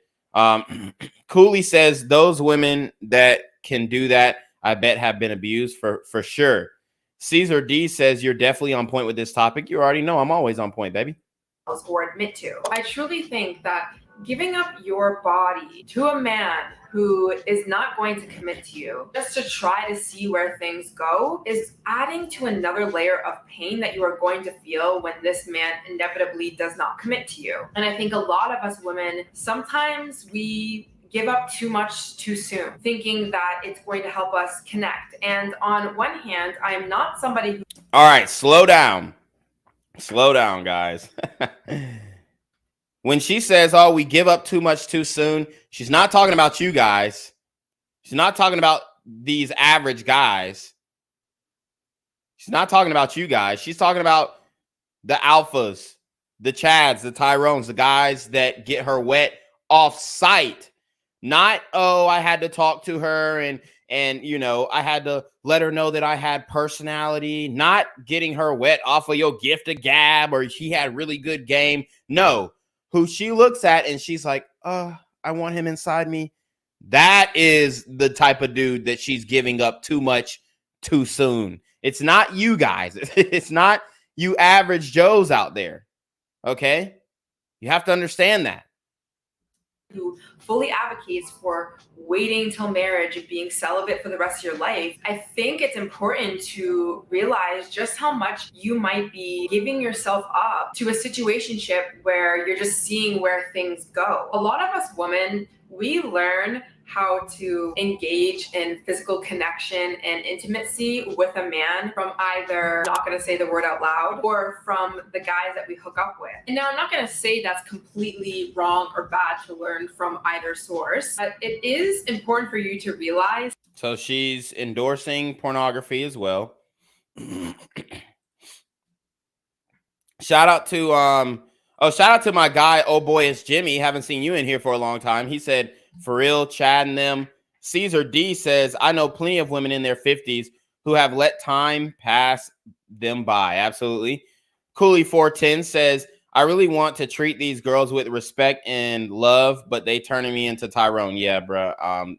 Cooley says those women that can do that, I bet have been abused for sure. Caesar D says you're definitely on point with this topic. You already know I'm always on point, baby.
Or admit to. I truly think that giving up your body to a man who is not going to commit to you just to try to see where things go is adding to another layer of pain that you are going to feel when this man inevitably does not commit to you. And I think a lot of us women, sometimes we give up too much too soon, thinking that it's going to help us connect. And on one hand, I am not somebody who...
All right, slow down. Slow down, guys. When she says, oh, we give up too much too soon, she's not talking about you guys. She's not talking about these average guys. She's not talking about you guys. She's talking about the alphas, the Chads, the Tyrones, the guys that get her wet off site. Not, oh, I had to talk to her and you know, I had to let her know that I had personality. Not getting her wet off of your gift of gab or she had really good game. No. Who she looks at and she's like, oh, I want him inside me. That is the type of dude that she's giving up too much too soon. It's not you guys. It's not you average Joes out there. Okay? You have to understand that.
Who fully advocates for waiting till marriage and being celibate for the rest of your life, I think it's important to realize just how much you might be giving yourself up to a situationship where you're just seeing where things go. A lot of us women, we learn how to engage in physical connection and intimacy with a man from either, not going to say the word out loud, or from the guys that we hook up with. And now I'm not going to say that's completely wrong or bad to learn from either source, but it is important for you to realize.
So she's endorsing pornography as well. Shout out to my guy, oh boy, it's Jimmy. Haven't seen you in here for a long time. He said, for real, Chad and them. Caesar D says, I know plenty of women in their 50s who have let time pass them by. Absolutely. Cooley 410 says, I really want to treat these girls with respect and love, but they turning me into Tyrone. Yeah, bro.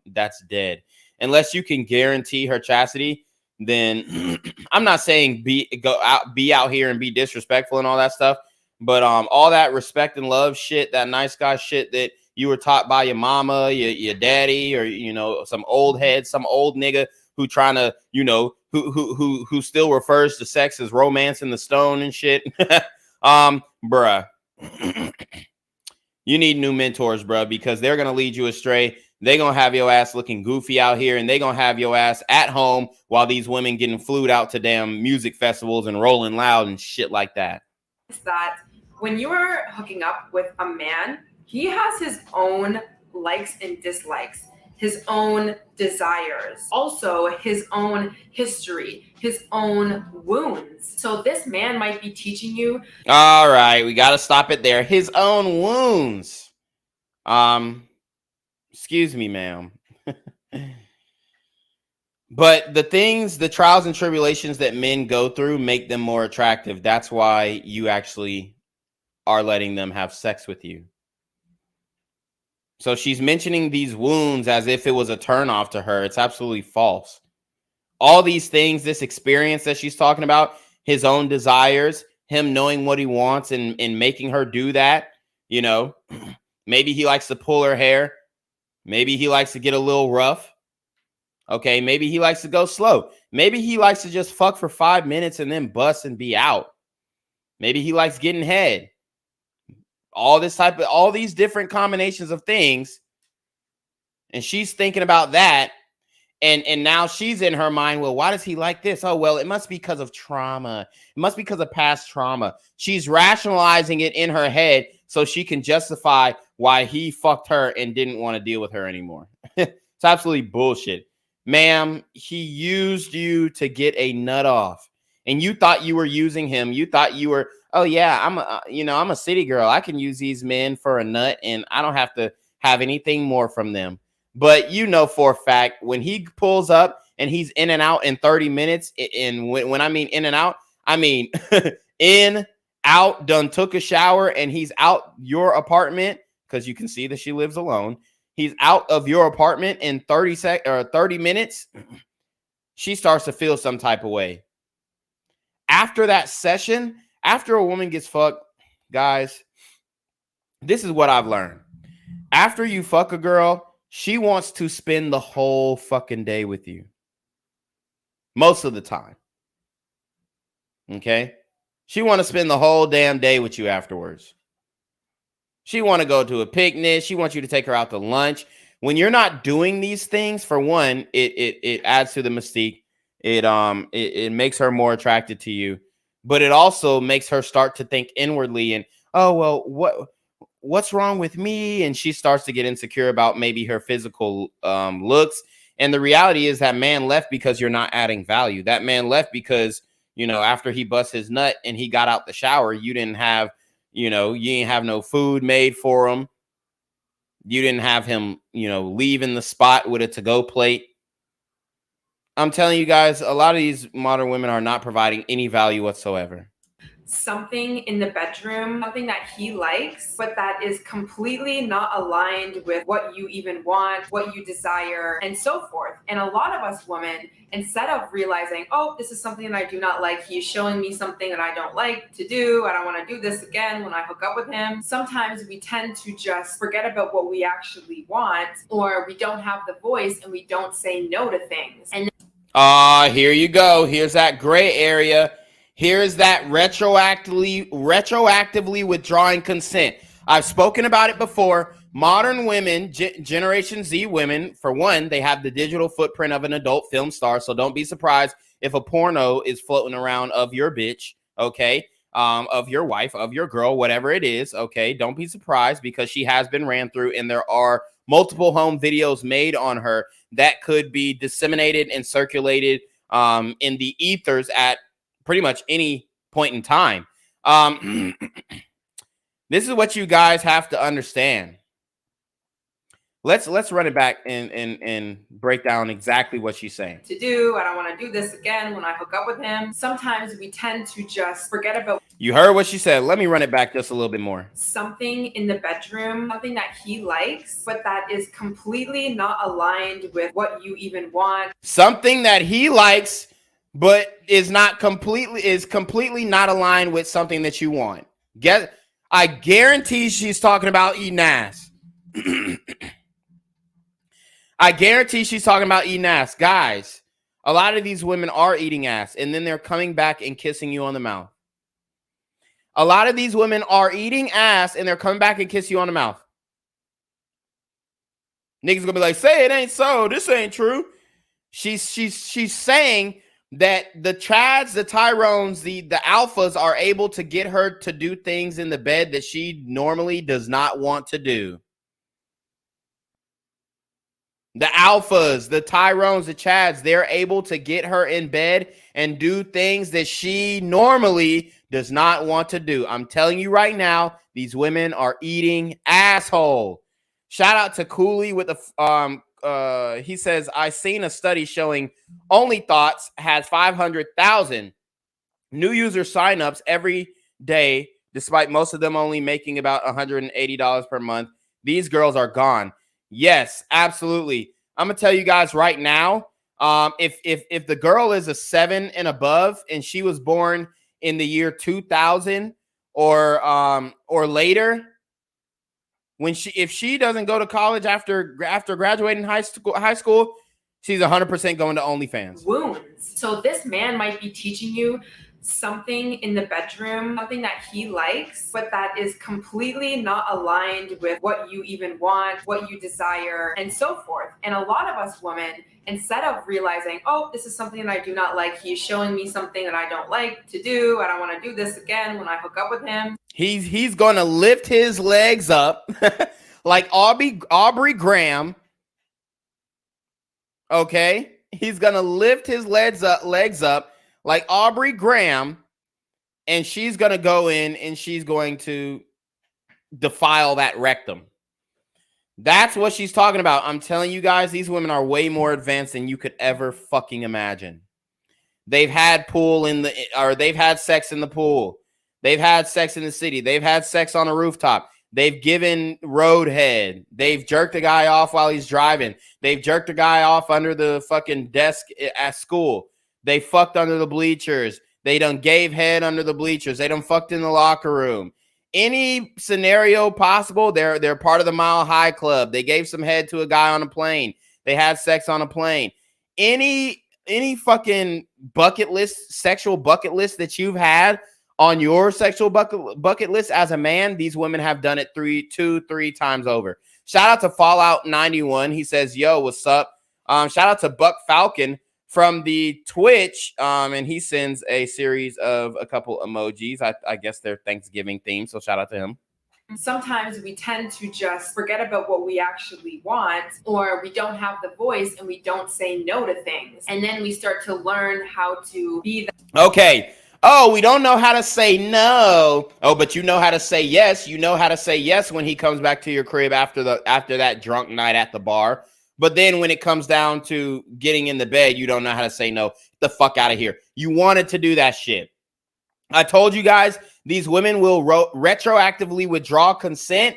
That's dead. Unless you can guarantee her chastity, then I'm not saying be out here and be disrespectful and all that stuff, but all that respect and love shit, that nice guy shit that you were taught by your mama, your daddy, or you know, some old head, some old nigga who trying to, you know, who still refers to sex as romance in the stone and shit. Bruh. You need new mentors, bruh, because they're gonna lead you astray. They're gonna have your ass looking goofy out here, and they're gonna have your ass at home while these women getting flued out to damn music festivals and rolling loud and shit like that.
Is that when you are hooking up with a man, he has his own likes and dislikes, his own desires, also his own history, his own wounds. So this man might be teaching you.
All right, we got to stop it there. His own wounds. Excuse me, ma'am. But the trials and tribulations that men go through make them more attractive. That's why you actually are letting them have sex with you. So she's mentioning these wounds as if it was a turnoff to her. It's absolutely false. All these things, this experience that she's talking about, his own desires, him knowing what he wants and making her do that, you know, maybe he likes to pull her hair. Maybe he likes to get a little rough. Okay, maybe he likes to go slow. Maybe he likes to just fuck for 5 minutes and then bust and be out. Maybe he likes getting head. all these different combinations of things. And she's thinking about that. And now she's in her mind, well, why does he like this? Oh, well, it must be because of trauma. It must be because of past trauma. She's rationalizing it in her head so she can justify why he fucked her and didn't want to deal with her anymore. It's absolutely bullshit. Ma'am, he used you to get a nut off. And you thought you were using him. You thought you were, oh, yeah, I'm a city girl. I can use these men for a nut and I don't have to have anything more from them. But you know for a fact, when he pulls up and he's in and out in 30 minutes, and when I mean in and out, I mean in, out, done took a shower, and he's out your apartment, because you can see that she lives alone. He's out of your apartment in 30 minutes. She starts to feel some type of way. After that session, after a woman gets fucked, guys, this is what I've learned. After you fuck a girl, she wants to spend the whole fucking day with you. Most of the time. Okay? She want to spend the whole damn day with you afterwards. She want to go to a picnic. She wants you to take her out to lunch. When you're not doing these things, for one, it adds to the mystique. It makes her more attracted to you. But it also makes her start to think inwardly and, oh, well, what's wrong with me? And she starts to get insecure about maybe her physical looks. And the reality is that man left because you're not adding value. That man left because, after he bust his nut and he got out the shower, you didn't have, you didn't have no food made for him. You didn't have him, leaving the spot with a to-go plate. I'm telling you guys, a lot of these modern women are not providing any value whatsoever.
Something in the bedroom, something that he likes, but that is completely not aligned with what you even want, what you desire, and so forth. And a lot of us women, instead of realizing, oh, this is something that I do not like, he's showing me something that I don't like to do, I don't want to do this again when I hook up with him. Sometimes we tend to just forget about what we actually want, or we don't have the voice and we don't say no to things. And
here you go. Here's that gray area. Here's that retroactively withdrawing consent. I've spoken about it before. Modern women, Generation Z women, for one, they have the digital footprint of an adult film star. So don't be surprised if a porno is floating around of your bitch, okay? Of your wife, of your girl, whatever it is, okay? Don't be surprised because she has been ran through and there are multiple home videos made on her that could be disseminated and circulated in the ethers at pretty much any point in time. This is what you guys have to understand. Let's run it back and break down exactly what she's saying.
To do, I don't want to do this again when I hook up with him. Sometimes we tend to just forget about.
You heard what she said. Let me run it back just a little bit more.
Something in the bedroom, something that he likes, but that is completely not aligned with what you even want.
Something that he likes, but is completely not aligned with something that you want. I guarantee she's talking about eating ass. I guarantee she's talking about eating ass. Guys, a lot of these women are eating ass, and then they're coming back and kissing you on the mouth. A lot of these women are eating ass, and they're coming back and kiss you on the mouth. Niggas gonna be like, say it ain't so. This ain't true. She's saying that the Chads, the Tyrones, the alphas are able to get her to do things in the bed that she normally does not want to do. The alphas, the Tyrones, the Chads, they're able to get her in bed and do things that she normally does not want to do. I'm telling you right now, these women are eating asshole. Shout out to Cooley with the he says, I seen a study showing Only Thoughts has 500,000 new user signups every day, despite most of them only making about $180 per month. These girls are gone. Yes, absolutely. I'm gonna tell you guys right now, if the girl is a 7 and above and she was born in the year 2000 or later, if she doesn't go to college after graduating high school, she's 100% going to OnlyFans.
Wounds. So this man might be teaching you something in the bedroom, something that he likes, but that is completely not aligned with what you even want, what you desire, and so forth. And a lot of us women, instead of realizing, oh, this is something that I do not like, he's showing me something that I don't like to do, I don't want to do this again when I hook up with him.
He's going to lift his legs up like Aubrey Graham. Okay? He's going to lift his legs up like Aubrey Graham, and she's going to go in and she's going to defile that rectum. That's what she's talking about. I'm telling you guys, these women are way more advanced than you could ever fucking imagine. They've had they've had sex in the pool. They've had sex in the city. They've had sex on a rooftop. They've given roadhead. They've jerked a guy off while he's driving. They've jerked a guy off under the fucking desk at school. They fucked under the bleachers. They done gave head under the bleachers. They done fucked in the locker room. Any scenario possible, they're part of the Mile High Club. They gave some head to a guy on a plane. They had sex on a plane. Any fucking sexual bucket list that you've had on your sexual bucket list as a man, these women have done it 3 times over. Shout out to Fallout 91. He says, yo, what's up? Shout out to Buck Falcon from the Twitch. And he sends a series of a couple emojis. I guess they're Thanksgiving themed. So shout out to him.
Sometimes we tend to just forget about what we actually want, or we don't have the voice and we don't say no to things. And then we start to learn how to be
Okay. Oh, we don't know how to say no. Oh, but you know how to say yes. You know how to say yes when he comes back to your crib after that drunk night at the bar. But then when it comes down to getting in the bed, you don't know how to say no. Get the fuck out of here. You wanted to do that shit. I told you guys, these women will retroactively withdraw consent,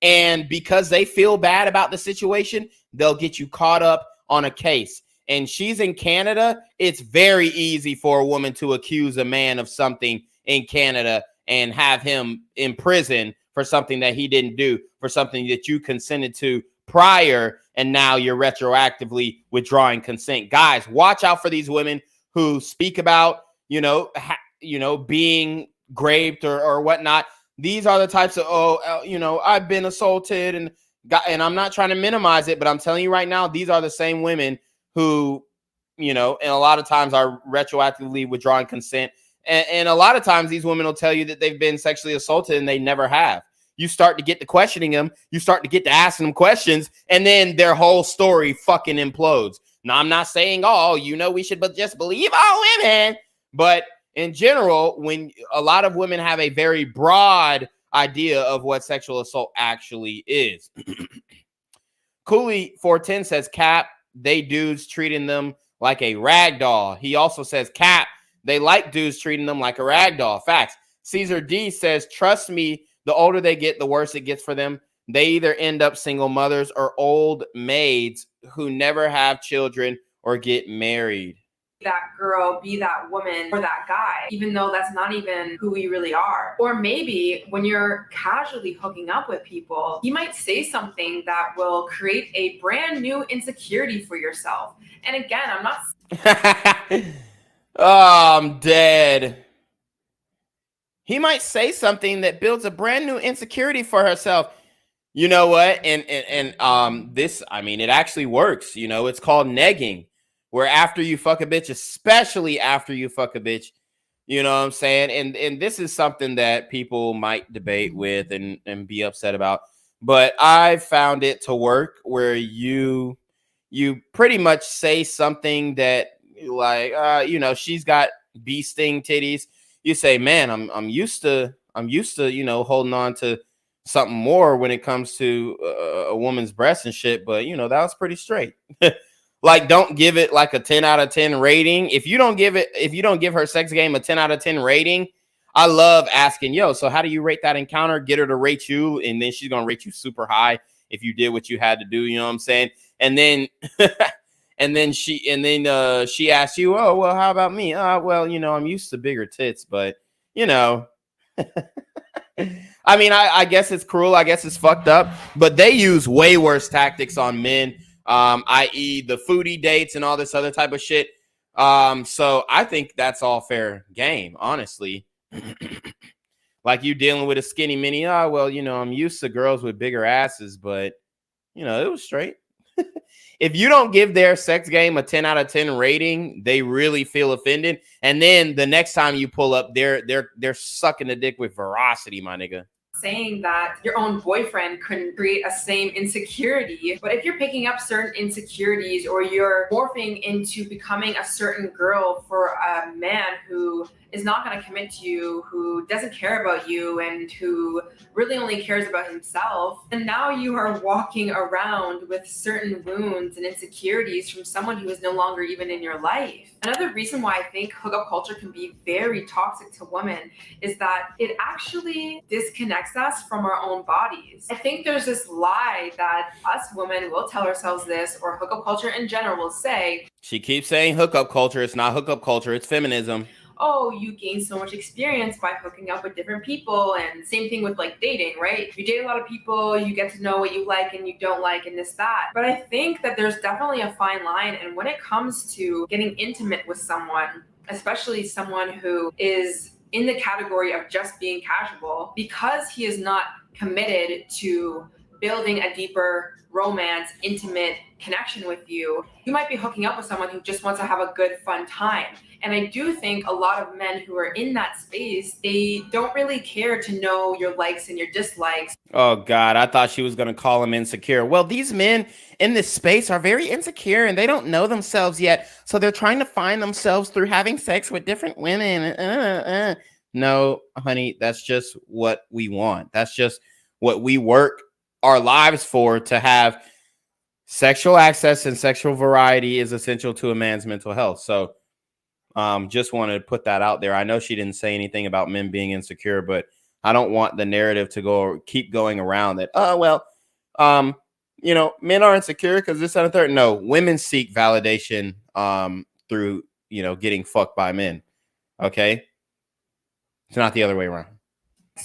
and because they feel bad about the situation, they'll get you caught up on a case. And she's in Canada. It's very easy for a woman to accuse a man of something in Canada and have him in prison for something that he didn't do, for something that you consented to prior, and now you're retroactively withdrawing consent. Guys, watch out for these women who speak about, being raped or whatnot. These are the types of, I've been assaulted, and I'm not trying to minimize it, but I'm telling you right now, these are the same women who, and a lot of times are retroactively withdrawing consent. And a lot of times these women will tell you that they've been sexually assaulted and they never have. You start to get to questioning them. You start to get to asking them questions, and then their whole story fucking implodes. Now, I'm not saying, we should just believe all women. But in general, when a lot of women have a very broad idea of what sexual assault actually is. Cooley 410 says, Cap, they dudes treating them like a rag doll. He also says, Cap, they like dudes treating them like a rag doll. Facts. Caesar D says, trust me, the older they get, the worse it gets for them. They either end up single mothers or old maids who never have children or get married.
That girl, be that woman, or that guy, even though that's not even who we really are. Or maybe when you're casually hooking up with people, you might say something that will create a brand new insecurity for yourself. And again, I'm not...
Oh, I'm dead. He might say something that builds a brand new insecurity for herself. You know what? And this, it actually works. It's called negging. Where after you fuck a bitch, especially after you fuck a bitch, you know what I'm saying? And this is something that people might debate with and be upset about. But I found it to work where you pretty much say something that like, she's got bee sting titties. You say, man, I'm used to, holding on to something more when it comes to a woman's breasts and shit. But, that was pretty straight. Like, don't give it like a 10 out of 10 rating. If you don't give her sex game a 10 out of 10 rating, I love asking, so how do you rate that encounter? Get her to rate you, and then she's going to rate you super high if you did what you had to do, you know what I'm saying? And then she asks you, oh, well, how about me? Well, I'm used to bigger tits, but I guess it's cruel. I guess it's fucked up, but they use way worse tactics on men. I.e. the foodie dates and all this other type of shit. So I think that's all fair game, honestly. Like you dealing with a skinny mini. Oh, well, you know, I'm used to girls with bigger asses, but you know, it was straight. If you don't give their sex game a 10 out of 10 rating, they really feel offended. And then the next time you pull up, they're sucking the dick with veracity, my nigga.
Saying that your own boyfriend couldn't create a same insecurity, but if you're picking up certain insecurities or you're morphing into becoming a certain girl for a man who is not going to commit to you, who doesn't care about you, and who really only cares about himself, and now you are walking around with certain wounds and insecurities from someone who is no longer even in your life. Another reason why I think hookup culture can be very toxic to women is that it actually disconnects us from our own bodies. I think there's this lie that us women will tell ourselves this, or hookup culture in general will say.
She keeps saying hookup culture. It's not hookup culture. It's feminism.
Oh, you gain so much experience by hooking up with different people, and same thing with like dating, right? You date a lot of people, you get to know what you like and you don't like and this, that. But I think that there's definitely a fine line, and when it comes to getting intimate with someone, especially someone who is in the category of just being casual, because he is not committed to building a deeper romance, intimate connection with you, you might be hooking up with someone who just wants to have a good, fun time. And I do think a lot of men who are in that space, they don't really care to know your likes and your dislikes.
Oh, God, I thought she was going to call him insecure. Well, these men in this space are very insecure and they don't know themselves yet. So they're trying to find themselves through having sex with different women. No, honey, that's just what we want. That's just what we work our lives for. To have sexual access and sexual variety is essential to a man's mental health. So just wanted to put that out there. I know she didn't say anything about men being insecure, but I don't want the narrative to keep going around that, oh, well, you know, men are insecure because this and the third. No, women seek validation through, you know, getting fucked by men. Okay. It's not the other way around.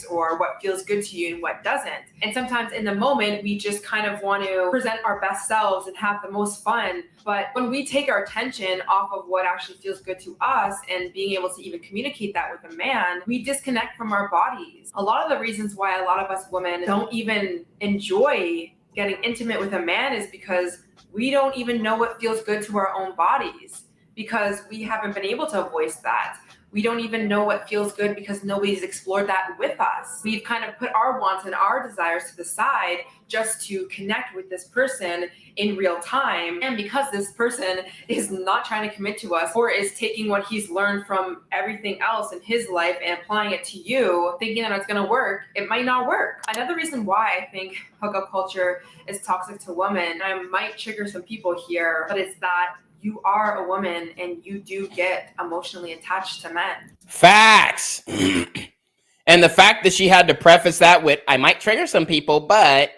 Or what feels good to you and what doesn't. And sometimes in the moment, we just kind of want to present our best selves and have the most fun. But when we take our attention off of what actually feels good to us and being able to even communicate that with a man, we disconnect from our bodies. A lot of the reasons why a lot of us women don't even enjoy getting intimate with a man is because we don't even know what feels good to our own bodies, because we haven't been able to voice that. We don't even know what feels good because nobody's explored that with us. We've kind of put our wants and our desires to the side just to connect with this person in real time. And because this person is not trying to commit to us, or is taking what he's learned from everything else in his life and applying it to you, thinking that it's going to work, it might not work. Another reason why I think hookup culture is toxic to women, I might trigger some people here, but it's that you are a woman and you do get emotionally attached to men. Facts.
And the fact that she had to preface that with, I might trigger some people, but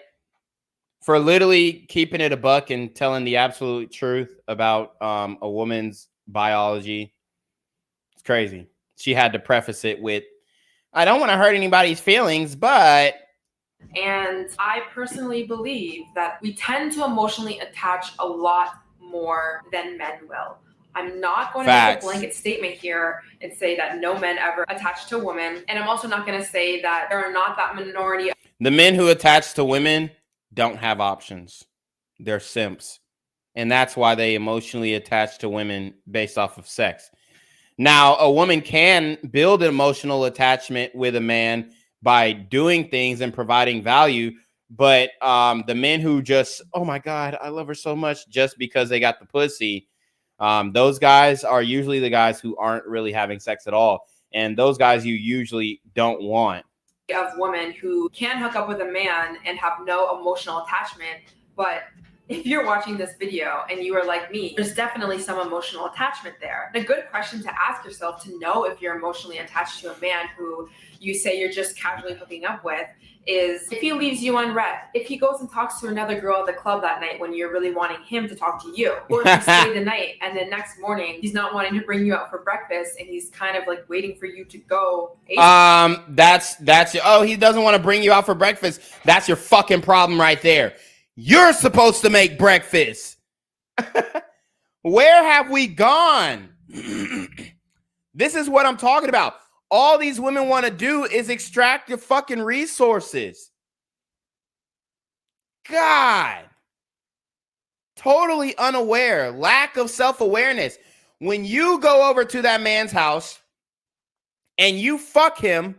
for literally keeping it a buck and telling the absolute truth about a woman's biology, it's crazy. She had to preface it with, I don't want to hurt anybody's feelings, but.
And I personally believe that we tend to emotionally attach a lot more than men will. I'm not going to make a blanket statement here and say that no men ever attach to women. And I'm also not going to say that there are not that minority.
The men who attach to women don't have options. They're simps. And that's why they emotionally attach to women based off of sex. Now, a woman can build an emotional attachment with a man by doing things and providing value. But the men who just, oh my God, I love her so much just because they got the pussy, those guys are usually the guys who aren't really having sex at all. And those guys you usually don't want.
Of women who can hook up with a man and have no emotional attachment. But if you're watching this video and you are like me, there's definitely some emotional attachment there. And a good question to ask yourself to know if you're emotionally attached to a man who you say you're just casually hooking up with is if he leaves you unread, if he goes and talks to another girl at the club that night when you're really wanting him to talk to you, or if you stay the night and then next morning he's not wanting to bring you out for breakfast and he's kind of like waiting for you to go.
That's oh, he doesn't want to bring you out for breakfast. That's your fucking problem right there. You're supposed to make breakfast. Where have we gone? This is what I'm talking about. All these women want to do is extract your fucking resources. God. Totally unaware, lack of self-awareness. When you go over to that man's house and you fuck him,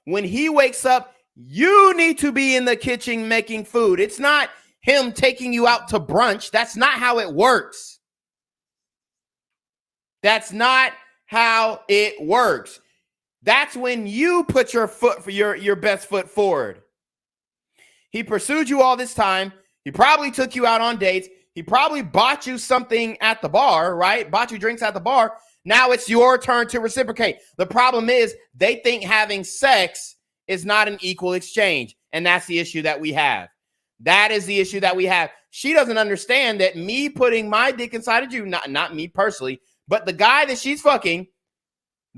when he wakes up, you need to be in the kitchen making food. It's not him taking you out to brunch. That's not how it works. That's not how it works. That's when you put your best foot forward. He pursued you all this time. He probably took you out on dates. He probably bought you something at the bar, right? Bought you drinks at the bar. Now it's your turn to reciprocate. The problem is they think having sex is not an equal exchange. And that's the issue that we have. That is the issue that we have. She doesn't understand that me putting my dick inside of you, not me personally, but the guy that she's fucking,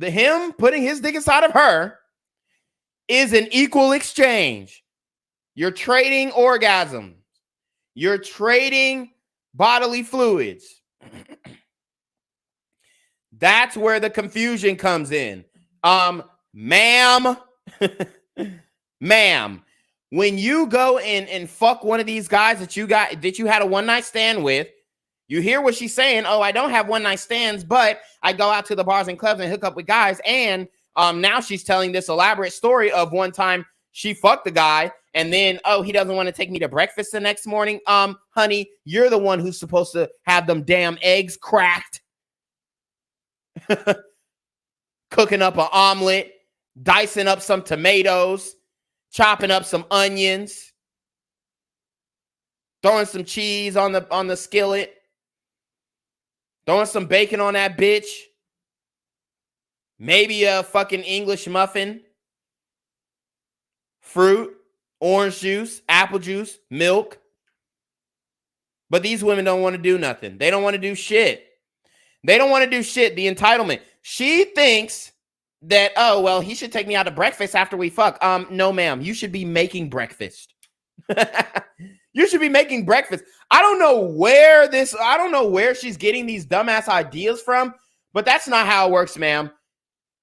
him putting his dick inside of her is an equal exchange. You're trading orgasms. You're trading bodily fluids. That's where the confusion comes in. Ma'am, ma'am, when you go and fuck one of these guys that you had a one-night stand with, you hear what she's saying. Oh, I don't have one-night stands, but I go out to the bars and clubs and hook up with guys. And now she's telling this elaborate story of one time she fucked the guy, and then, oh, he doesn't want to take me to breakfast the next morning. Honey, you're the one who's supposed to have them damn eggs cracked. Cooking up an omelet, dicing up some tomatoes, chopping up some onions, throwing some cheese on the skillet, throwing some bacon on that bitch. Maybe a fucking English muffin. Fruit, orange juice, apple juice, milk. But these women don't want to do nothing. They don't want to do shit. They don't want to do shit. The entitlement. She thinks that, oh, well, he should take me out to breakfast after we fuck. No, ma'am. You should be making breakfast. You should be making breakfast. I don't know where she's getting these dumbass ideas from, but that's not how it works, ma'am.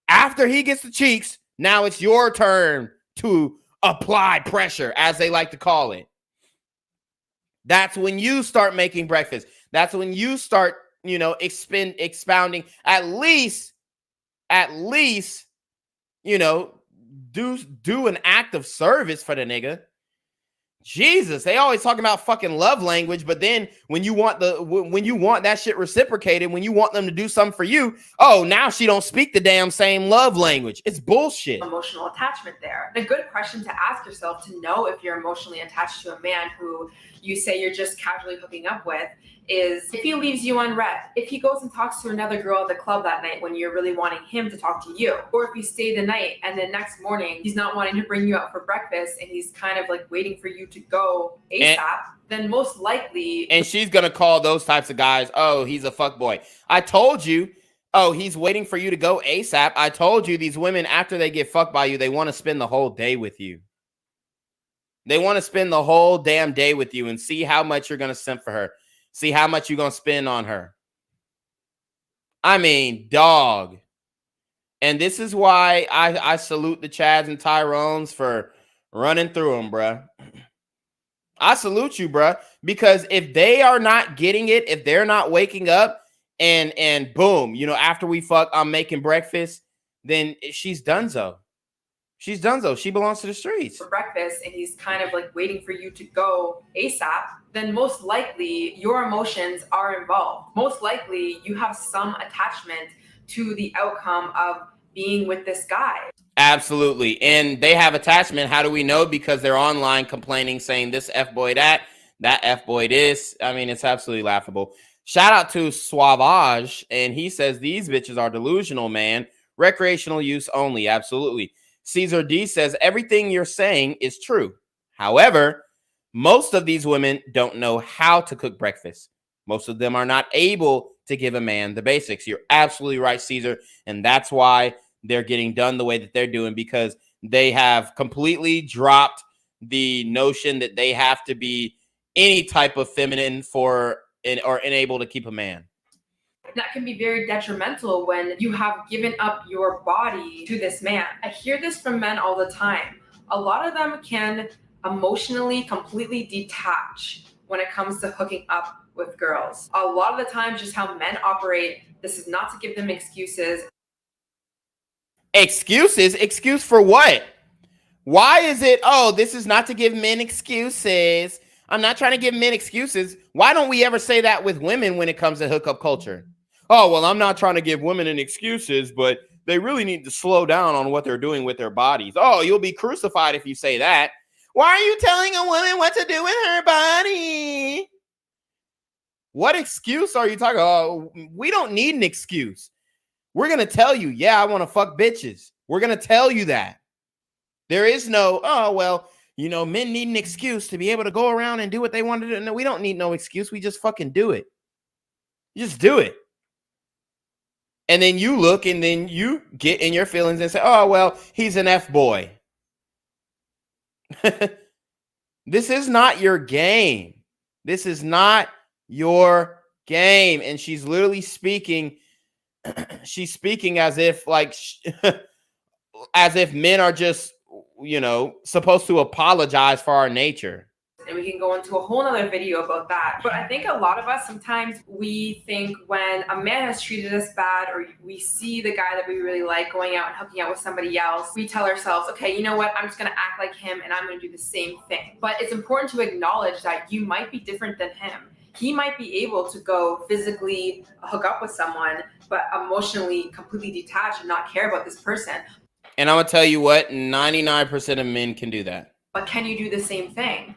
After he gets the cheeks, now it's your turn to apply pressure, as they like to call it. That's when you start making breakfast. That's when you start, expounding. At least, do an act of service for the nigga. Jesus, they always talking about fucking love language, but then when you want that shit reciprocated, when you want them to do something for you, oh, now she don't speak the damn same love language. It's bullshit.
Emotional attachment there. And a good question to ask yourself to know if you're emotionally attached to a man who you say you're just casually hooking up with is if he leaves you unread, if he goes and talks to another girl at the club that night when you're really wanting him to talk to you, or if he stayed the night and the next morning he's not wanting to bring you out for breakfast and he's kind of like waiting for you to go ASAP, then most likely.
And she's going to call those types of guys, oh, he's a fuckboy. I told you, oh, he's waiting for you to go ASAP. I told you these women, after they get fucked by you, they want to spend the whole day with you. They want to spend the whole damn day with you and see how much you're going to simp for her. See how much you're going to spend on her. I mean, dog. And this is why I salute the Chads and Tyrones for running through them, bruh. I salute you, bruh. Because if they are not getting it, if they're not waking up and boom, after we fuck, I'm making breakfast, then she's donezo. She's donezo. She belongs to the streets.
For breakfast and he's kind of like waiting for you to go ASAP, then most likely your emotions are involved. Most likely you have some attachment to the outcome of being with this guy.
Absolutely. And they have attachment. How do we know? Because they're online complaining, saying this F-boy that F-boy this. I mean, it's absolutely laughable. Shout out to Suavage. And he says, these bitches are delusional, man. Recreational use only. Absolutely. Caesar D says, everything you're saying is true. However, most of these women don't know how to cook breakfast. Most of them are not able to give a man the basics. You're absolutely right, Caesar. And that's why they're getting done the way that they're doing, because they have completely dropped the notion that they have to be any type of feminine or unable to keep a man.
That can be very detrimental when you have given up your body to this man. I hear this from men all the time. A lot of them can emotionally completely detach when it comes to hooking up with girls. A lot of the time, just how men operate, this is not to give them excuses.
Excuses? Excuse for what? Why is it, oh, this is not to give men excuses? I'm not trying to give men excuses. Why don't we ever say that with women when it comes to hookup culture? Oh, well, I'm not trying to give women any excuses, but they really need to slow down on what they're doing with their bodies. Oh, you'll be crucified if you say that. Why are you telling a woman what to do with her body? What excuse are you talking about? Oh, we don't need an excuse. We're going to tell you, yeah, I want to fuck bitches. We're going to tell you that. There is no, oh, well, you know, men need an excuse to be able to go around and do what they want to do. No, we don't need no excuse. We just fucking do it. You just do it. And then you look and then you get in your feelings and say, oh, well, he's an F-boy. This is not your game. This is not your game. And she's literally speaking. She's speaking as if like, as if men are just, you know, supposed to apologize for our nature.
And we can go into a whole nother video about that. But I think a lot of us, sometimes we think when a man has treated us bad, or we see the guy that we really like going out and hooking out with somebody else, we tell ourselves, okay, you know what, I'm just gonna act like him and I'm gonna do the same thing. But it's important to acknowledge that you might be different than him. He might be able to go physically hook up with someone, but emotionally completely detach and not care about this person.
And I'm gonna tell you what, 99% of men can do that.
But can you do the same thing?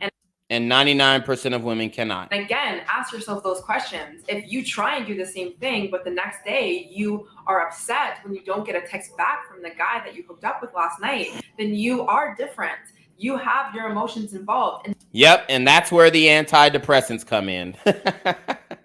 And 99% of women cannot.
And again, ask yourself those questions. If you try and do the same thing, but the next day you are upset when you don't get a text back from the guy that you hooked up with last night, then you are different. You have your emotions involved. And
yep, and that's where the antidepressants come in.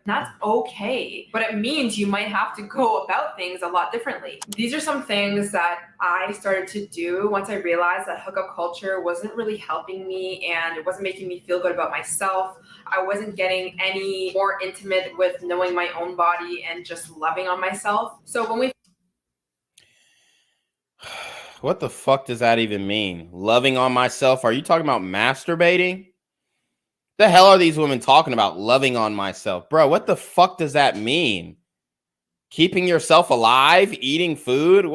that's okay, but it means you might have to go about things a lot differently. These are some things that I started to do once I realized that hookup culture wasn't really helping me and it wasn't making me feel good about myself. I wasn't getting any more intimate with knowing my own body and just loving on myself. So when we
What the fuck does that even mean? Loving on myself? Are you talking about masturbating? The hell are these women talking about? Loving on myself? Bro, what the fuck does that mean? Keeping yourself alive? Eating food?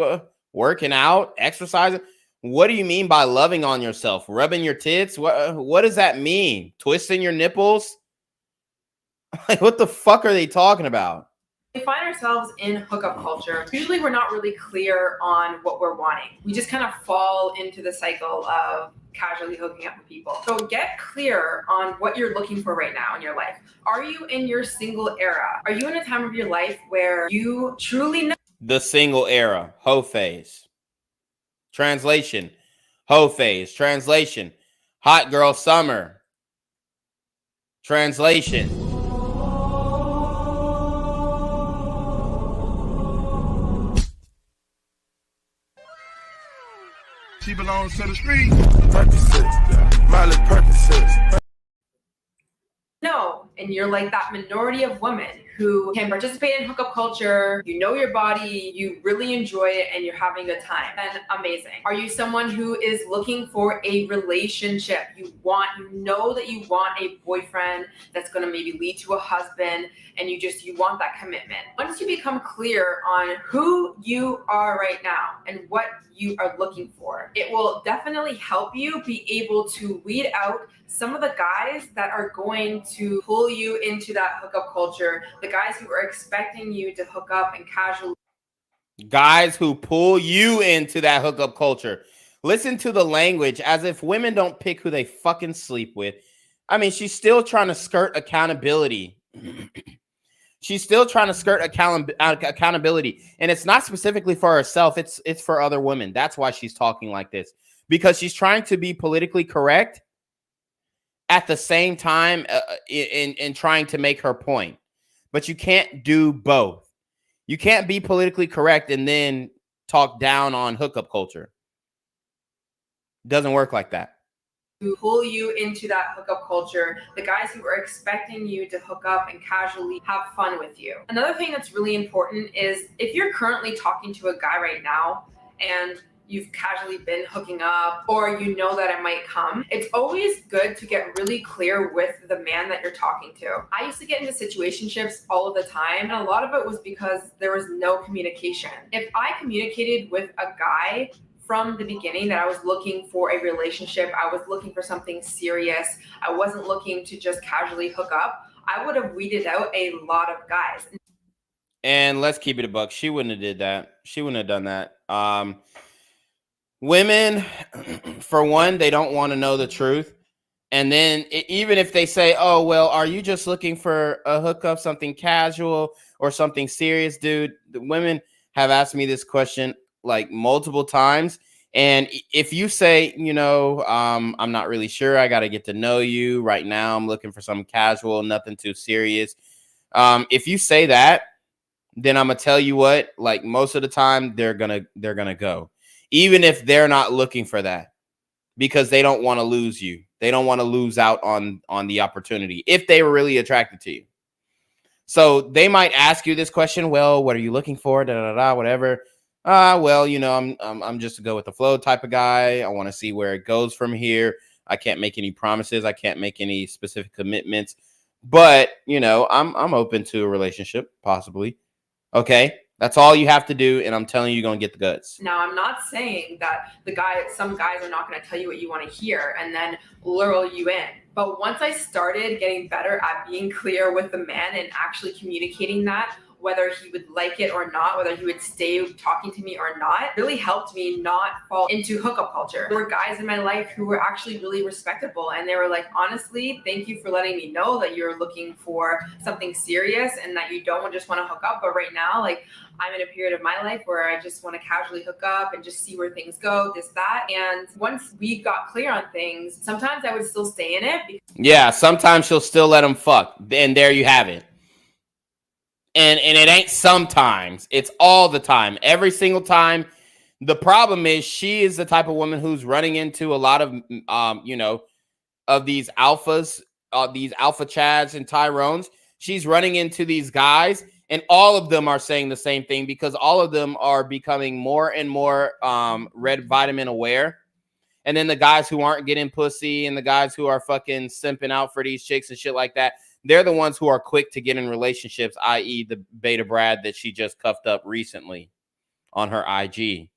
Working out? Exercising? What do you mean by loving on yourself? Rubbing your tits? What does that mean? Twisting your nipples? Like, what the fuck are they talking about?
we find ourselves in hookup culture, usually we're not really clear on what we're wanting. We just kind of fall into the cycle of casually hooking up with people. So get clear on what you're looking for right now in your life. Are you in your single era? Are you in a time of your life where you truly know?
The single era, hoe phase. Translation, hoe phase. Translation, hot girl summer. Translation.
She belongs to the street. Percocet, Miley Percocet.
No, and you're like that minority of women who can participate in hookup culture, you know your body, you really enjoy it, and you're having a good time. Then amazing. Are you someone who is looking for a relationship? You know that you want a boyfriend that's gonna maybe lead to a husband, and you want that commitment. Once you become clear on who you are right now and what you are looking for, it will definitely help you be able to weed out some of the guys that are going to pull you into that hookup culture, the guys who are expecting you to hook up and casually.
Guys who pull you into that hookup culture. Listen to the language, as if women don't pick who they fucking sleep with. I mean, she's still trying to skirt accountability. She's still trying to skirt accountability. And it's not specifically for herself. It's for other women. That's why she's talking like this. Because she's trying to be politically correct at the same time in trying to make her point. But you can't do both. You can't be politically correct and then talk down on hookup culture. It doesn't work like that.
who pull you into that hookup culture, the guys who are expecting you to hook up and casually have fun with you. Another thing that's really important is if you're currently talking to a guy right now and you've casually been hooking up, or you know that it might come, it's always good to get really clear with the man that you're talking to. I used to get into situationships all of the time, and a lot of it was because there was no communication. If I communicated with a guy from the beginning that I was looking for a relationship, I was looking for something serious, I wasn't looking to just casually hook up, I would have weeded out a lot of guys.
And let's keep it a buck. She wouldn't have did that. She wouldn't have done that. Women, for one, they don't want to know the truth. And then even if they say, oh, well, are you just looking for a hookup, something casual or something serious, dude? The women have asked me this question like multiple times. And if you say, you know, I'm not really sure, I got to get to know you right now, I'm looking for something casual, nothing too serious. If you say that, then I'm gonna tell you what, like most of the time they're gonna go, even if they're not looking for that, because they don't want to lose you. They don't want to lose out on the opportunity if they were really attracted to you. So they might ask you this question, well, what are you looking for? Da, da, da, whatever. Well, you know, I'm just a go with the flow type of guy. I want to see where it goes from here. I can't make any promises. I can't make any specific commitments, but you know, I'm open to a relationship, possibly. Okay, that's all you have to do, and I'm telling you, you're gonna get the goods.
Now, I'm not saying that some guys are not going to tell you what you want to hear and then lure you in. But once I started getting better at being clear with the man and actually communicating that, whether he would like it or not, whether he would stay talking to me or not, really helped me not fall into hookup culture. There were guys in my life who were actually really respectable, and they were like, honestly, thank you for letting me know that you're looking for something serious and that you don't just want to hook up. But right now, like, I'm in a period of my life where I just want to casually hook up and just see where things go, this, that. And once we got clear on things, sometimes I would still stay in it.
Yeah, sometimes she'll still let him fuck. And there you have it. And it ain't sometimes, it's all the time, every single time. The problem is she is the type of woman who's running into a lot of, you know, of these alphas, these alpha chads and Tyrones. She's running into these guys, and all of them are saying the same thing because all of them are becoming more and more red vitamin aware. And then the guys who aren't getting pussy and the guys who are fucking simping out for these chicks and shit like that, they're the ones who are quick to get in relationships, i.e. the beta Brad that she just cuffed up recently on her IG.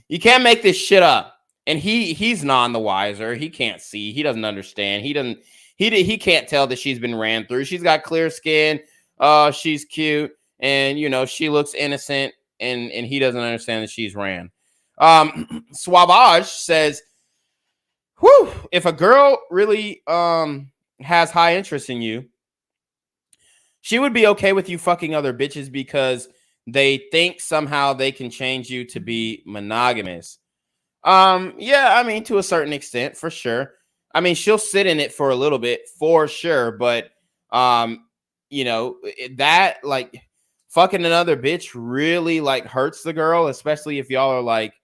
You can't make this shit up. And he's none the wiser. He can't see. He doesn't understand. He can't tell that she's been ran through. She's got clear skin. She's cute. And, you know, she looks innocent. And he doesn't understand that she's ran. Suavage says, whew, if a girl really has high interest in you, she would be okay with you fucking other bitches because they think somehow they can change you to be monogamous. Yeah, I mean, to a certain extent, for sure. I mean, she'll sit in it for a little bit, for sure. But, you know, that, like, fucking another bitch really, like, hurts the girl, especially if y'all are, like,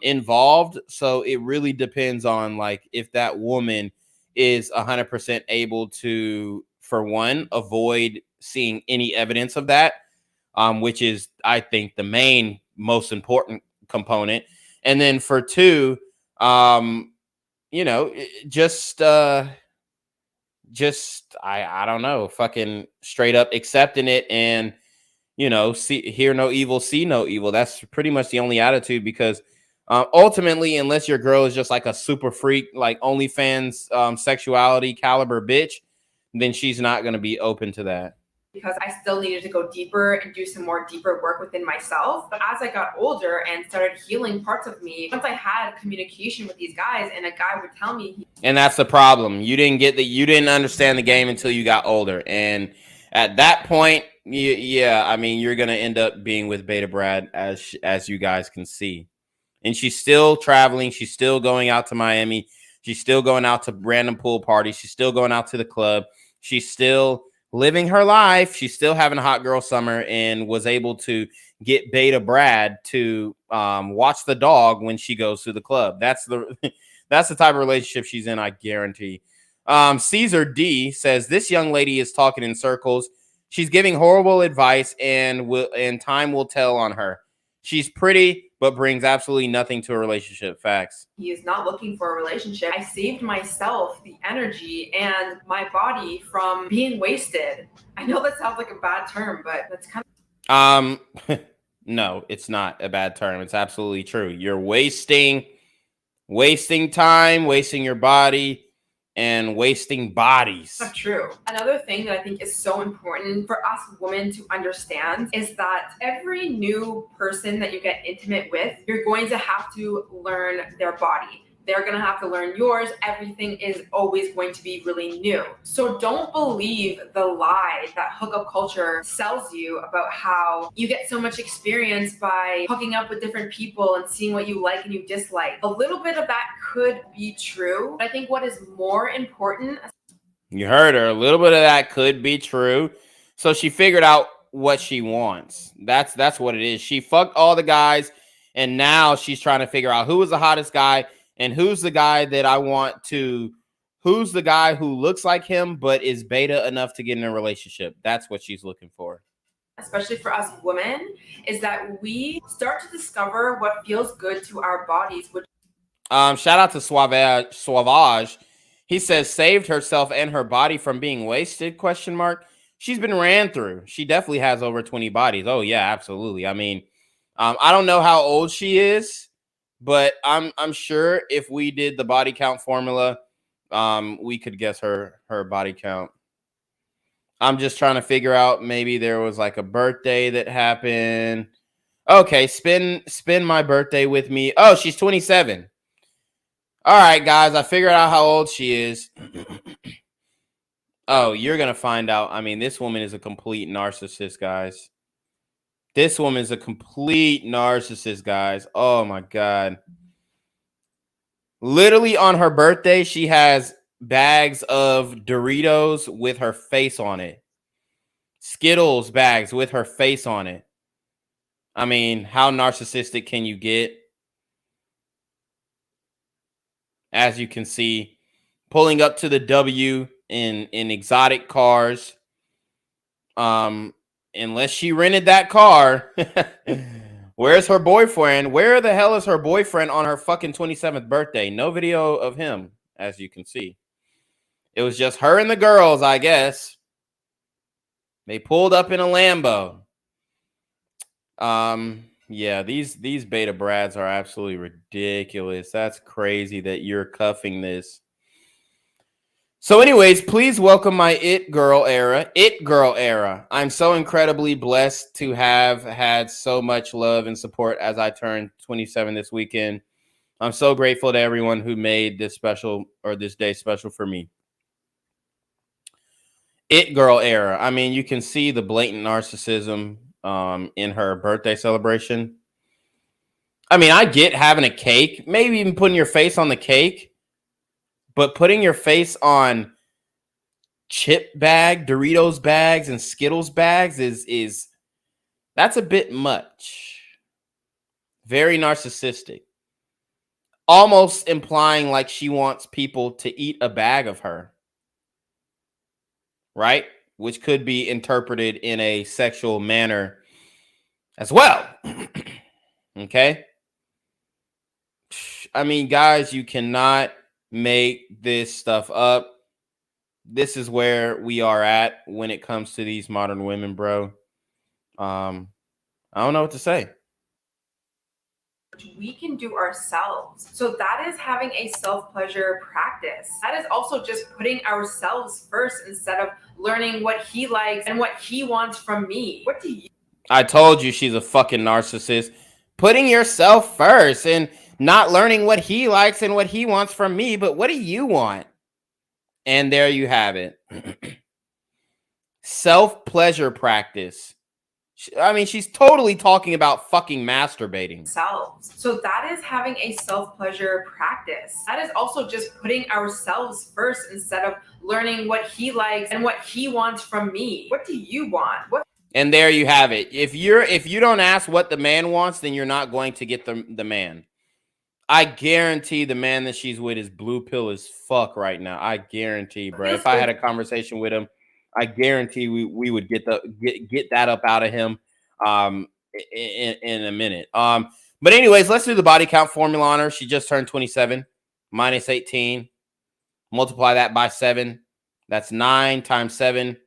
involved. So it really depends on, like, if that woman is 100% able to, for one, avoid seeing any evidence of that, which is, I think, the main most important component. And then for two, you know, just I don't know, fucking straight up accepting it and, you know, hear no evil, see no evil. That's pretty much the only attitude because ultimately, unless your girl is just like a super freak, like OnlyFans sexuality caliber bitch, then she's not going to be open to that.
Because I still needed to go deeper and do some more deeper work within myself. But as I got older and started healing parts of me, once I had communication with these guys and a guy would tell me.
And that's the problem. You didn't understand the game until you got older. And at that point, yeah, I mean, you're going to end up being with Beta Brad, as you guys can see. And she's still traveling. She's still going out to Miami. She's still going out to random pool parties. She's still going out to the club. She's still living her life. She's still having a hot girl summer and was able to get Beta Brad to watch the dog when she goes to the club. That's the that's the type of relationship she's in, I guarantee. Caesar D says this young lady is talking in circles. She's giving horrible advice, and time will tell on her. She's pretty, but brings absolutely nothing to a relationship. Facts.
He is not looking for a relationship. I saved myself the energy and my body from being wasted. I know that sounds like a bad term, but that's kind of
no, it's not a bad term. It's absolutely true. You're wasting time, wasting your body, and wasting bodies.
not true. Another thing that I think is so important for us women to understand is that every new person that you get intimate with, you're going to have to learn their body. They're going to have to learn yours. Everything is always going to be really new. So don't believe the lie that hookup culture sells you about how you get so much experience by hooking up with different people and seeing what you like and you dislike. A little bit of that could be true. But I think what is more important.
You heard her. A little bit of that could be true. So she figured out what she wants. That's what it is. She fucked all the guys, and now she's trying to figure out who is the hottest guy. And who's the guy that I want to, who's the guy who looks like him, but is beta enough to get in a relationship? That's what she's looking for.
Especially for us women, is that we start to discover what feels good to our bodies.
Shout out to Sauvage. He says, saved herself and her body from being wasted, ? She's been ran through. She definitely has over 20 bodies. Oh, yeah, absolutely. I mean, I don't know how old she is. But I'm sure if we did the body count formula, we could guess her body count. I'm just trying to figure out, maybe there was like a birthday that happened. Okay, spend my birthday with me. Oh, she's 27. All right, guys, I figured out how old she is. Oh, you're going to find out. I mean, this woman is a complete narcissist, guys. This woman is a complete narcissist, guys. Oh, my God. Literally on her birthday, she has bags of Doritos with her face on it. Skittles bags with her face on it. I mean, how narcissistic can you get? As you can see, pulling up to the W in exotic cars. Unless she rented that car. Where's her boyfriend? Where the hell is her boyfriend on her fucking 27th birthday? No video of him, as you can see. It was just her and the girls, I guess. They pulled up in a Lambo. Yeah, these beta brads are absolutely ridiculous. That's crazy that you're cuffing this. So anyways, please welcome my It Girl era. I'm so incredibly blessed to have had so much love and support as I turned 27 this weekend. I'm so grateful to everyone who made this special, or this day special for me. It Girl era. I mean, you can see the blatant narcissism in her birthday celebration. I mean, I get having a cake, maybe even putting your face on the cake. But putting your face on chip bag, Doritos bags, and Skittles bags is that's a bit much. Very narcissistic. Almost implying like she wants people to eat a bag of her. Right? Which could be interpreted in a sexual manner as well. Okay? I mean, guys, you cannot make this stuff up. This is where we are at when it comes to these modern women, bro. I don't know what to say.
We can do ourselves. So that is having a self-pleasure practice. That is also just putting ourselves first instead of learning what he likes and what he wants from me. What do you?
I told you she's a fucking narcissist. Putting yourself first and not learning what he likes and what he wants from me, but what do you want? And there you have it. Self-pleasure practice. I mean, she's totally talking about fucking masturbating.
So that is having a self-pleasure practice. That is also just putting ourselves first instead of learning what he likes and what he wants from me. What do you want?
And there you have it. If you don't ask what the man wants, then you're not going to get the man. I guarantee the man that she's with is blue pill as fuck right now. I guarantee, bro. If I had a conversation with him, I guarantee we would get that up out of him in a minute. But anyways, let's do the body count formula on her. She just turned 27, minus 18. Multiply that by 7. That's 9 times 7.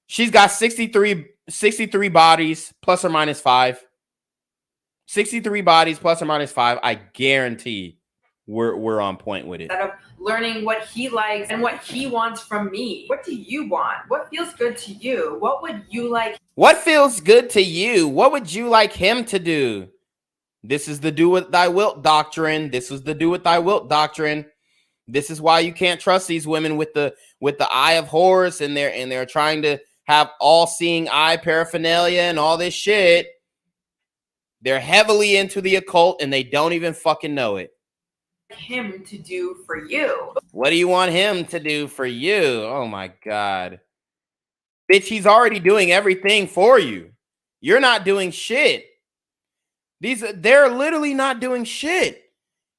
She's got 63 bodies plus or minus 5. 63 bodies plus or minus 5. I guarantee we're on point with it.
Instead of learning what he likes and what he wants from me. What do you want? What feels good to you? What would you like?
What feels good to you? What would you like him to do? This is the do what thy wilt doctrine. This is the do what thy wilt doctrine. This is why you can't trust these women with the eye of Horus, and they're trying to have all-seeing eye paraphernalia and all this shit. They're heavily into the occult and they don't even fucking know it.
Him to do for you.
What do you want him to do for you? Oh my God. Bitch, he's already doing everything for you. You're not doing shit. They're literally not doing shit.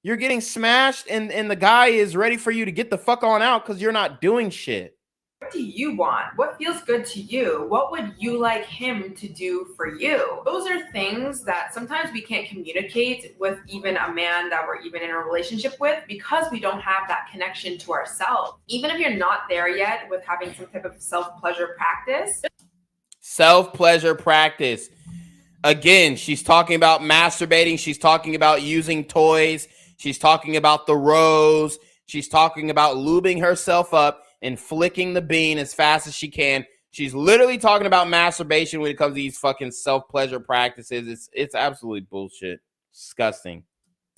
You're getting smashed and the guy is ready for you to get the fuck on out because you're not doing shit.
What do you want? What feels good to you? What would you like him to do for you? Those are things that sometimes we can't communicate with even a man that we're even in a relationship with because we don't have that connection to ourselves. Even if you're not there yet with having some type of self-pleasure practice.
Self-pleasure practice. Again, she's talking about masturbating. She's talking about using toys. She's talking about the rose. She's talking about lubing herself up and flicking the bean as fast as she can. She's literally talking about masturbation when it comes to these fucking self-pleasure practices. It's absolutely bullshit. Disgusting.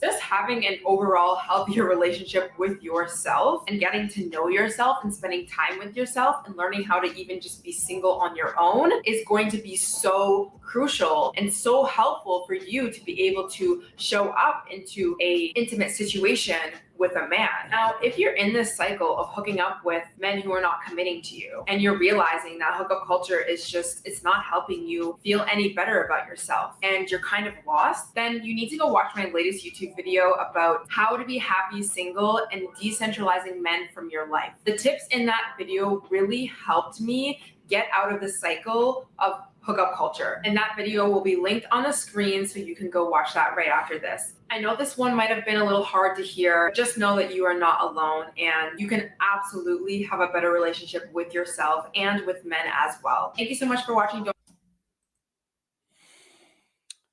Just having an overall healthier relationship with yourself and getting to know yourself and spending time with yourself and learning how to even just be single on your own is going to be so crucial and so helpful for you to be able to show up into a intimate situation with a man. Now, if you're in this cycle of hooking up with men who are not committing to you and you're realizing that hookup culture is just, it's not helping you feel any better about yourself and you're kind of lost, then you need to go watch my latest YouTube video about how to be happy single and decentralizing men from your life. The tips in that video really helped me get out of the cycle of hookup culture. And that video will be linked on the screen so you can go watch that right after this. I know this one might have been a little hard to hear. Just know that you are not alone and you can absolutely have a better relationship with yourself and with men as well. Thank you so much for watching.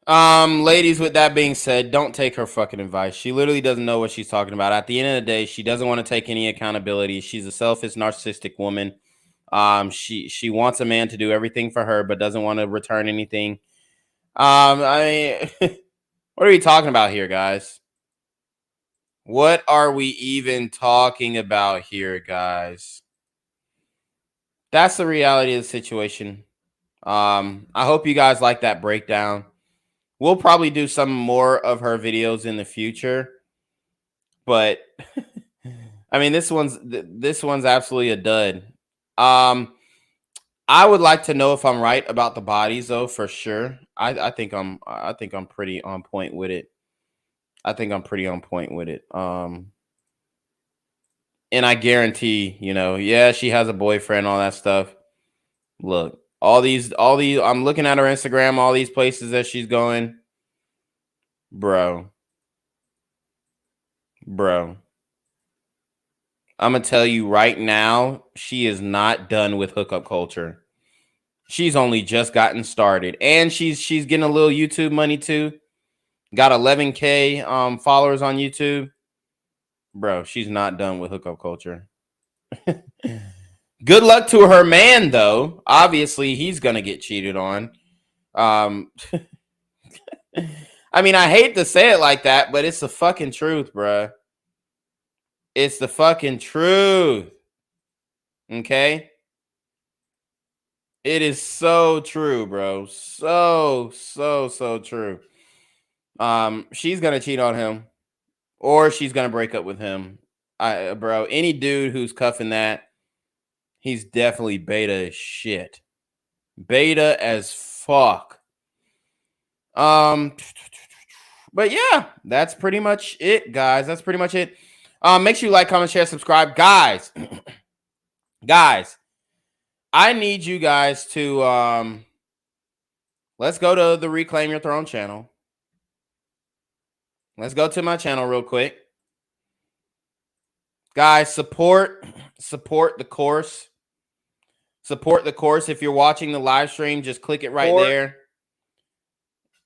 Ladies, with that being said, don't take her fucking advice. She literally doesn't know what she's talking about. At the end of the day, she doesn't want to take any accountability. She's a selfish, narcissistic woman. She wants a man to do everything for her, but doesn't want to return anything. I mean, what are we talking about here, guys? What are we even talking about here, guys? That's the reality of the situation. I hope you guys like that breakdown. We'll probably do some more of her videos in the future, but I mean, this one's absolutely a dud. I would like to know if I'm right about the bodies, though, for sure. I think I'm pretty on point with it. And I guarantee, yeah, she has a boyfriend, all that stuff. Look, all these, I'm looking at her Instagram, all these places that she's going. Bro. I'm going to tell you right now, she is not done with hookup culture. She's only just gotten started. And she's getting a little YouTube money too. Got 11K followers on YouTube. Bro, she's not done with hookup culture. Good luck to her man, though. Obviously, he's going to get cheated on. I mean, I hate to say it like that, but it's the fucking truth, bro. It's the fucking truth. Okay? It is so true, bro. So true. She's gonna cheat on him, or she's gonna break up with him. Bro, any dude who's cuffing that, he's definitely beta as shit. Beta as fuck. But yeah, that's pretty much it, guys. That's pretty much it. Make sure you like, comment, share, subscribe. Guys, guys, I need you guys to let's go to the Reclaim Your Throne channel. Let's go to my channel real quick. Guys, support the course. Support the course. If you're watching the live stream, just click it right there.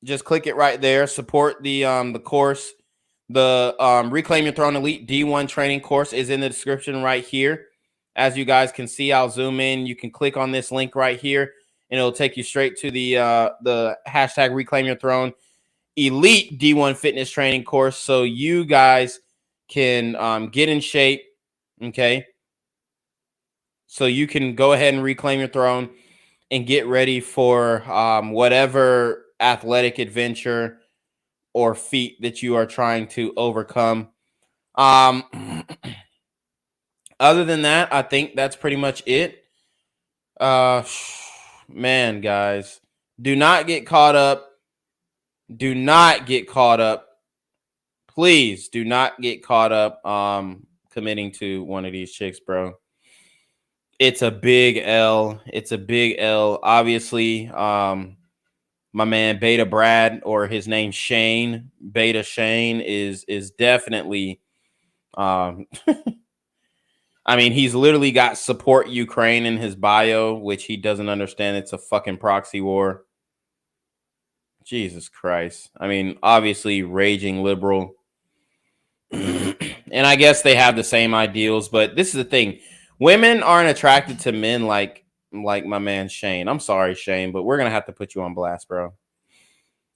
Just click it right there. Support the course. The Reclaim Your Throne Elite D1 training course is in the description right here. As you guys can see, I'll zoom in. You can click on this link right here, and it'll take you straight to the hashtag Reclaim Your Throne Elite D1 fitness training course, so you guys can get in shape. Okay, so you can go ahead and reclaim your throne and get ready for whatever athletic adventure or feat that you are trying to overcome. Other than that, I think that's pretty much it. Man, guys, do not get caught up. Do not get caught up. Please do not get caught up committing to one of these chicks, bro. It's a big L. It's a big L. Obviously, my man Beta Brad, or his name Shane, Beta Shane, is definitely I mean, he's literally got support Ukraine in his bio, which he doesn't understand. It's a fucking proxy war. Jesus Christ. I mean, obviously raging liberal. And I guess they have the same ideals, but this is the thing. Women aren't attracted to men like my man Shane. I'm sorry, Shane, but we're going to have to put you on blast, bro.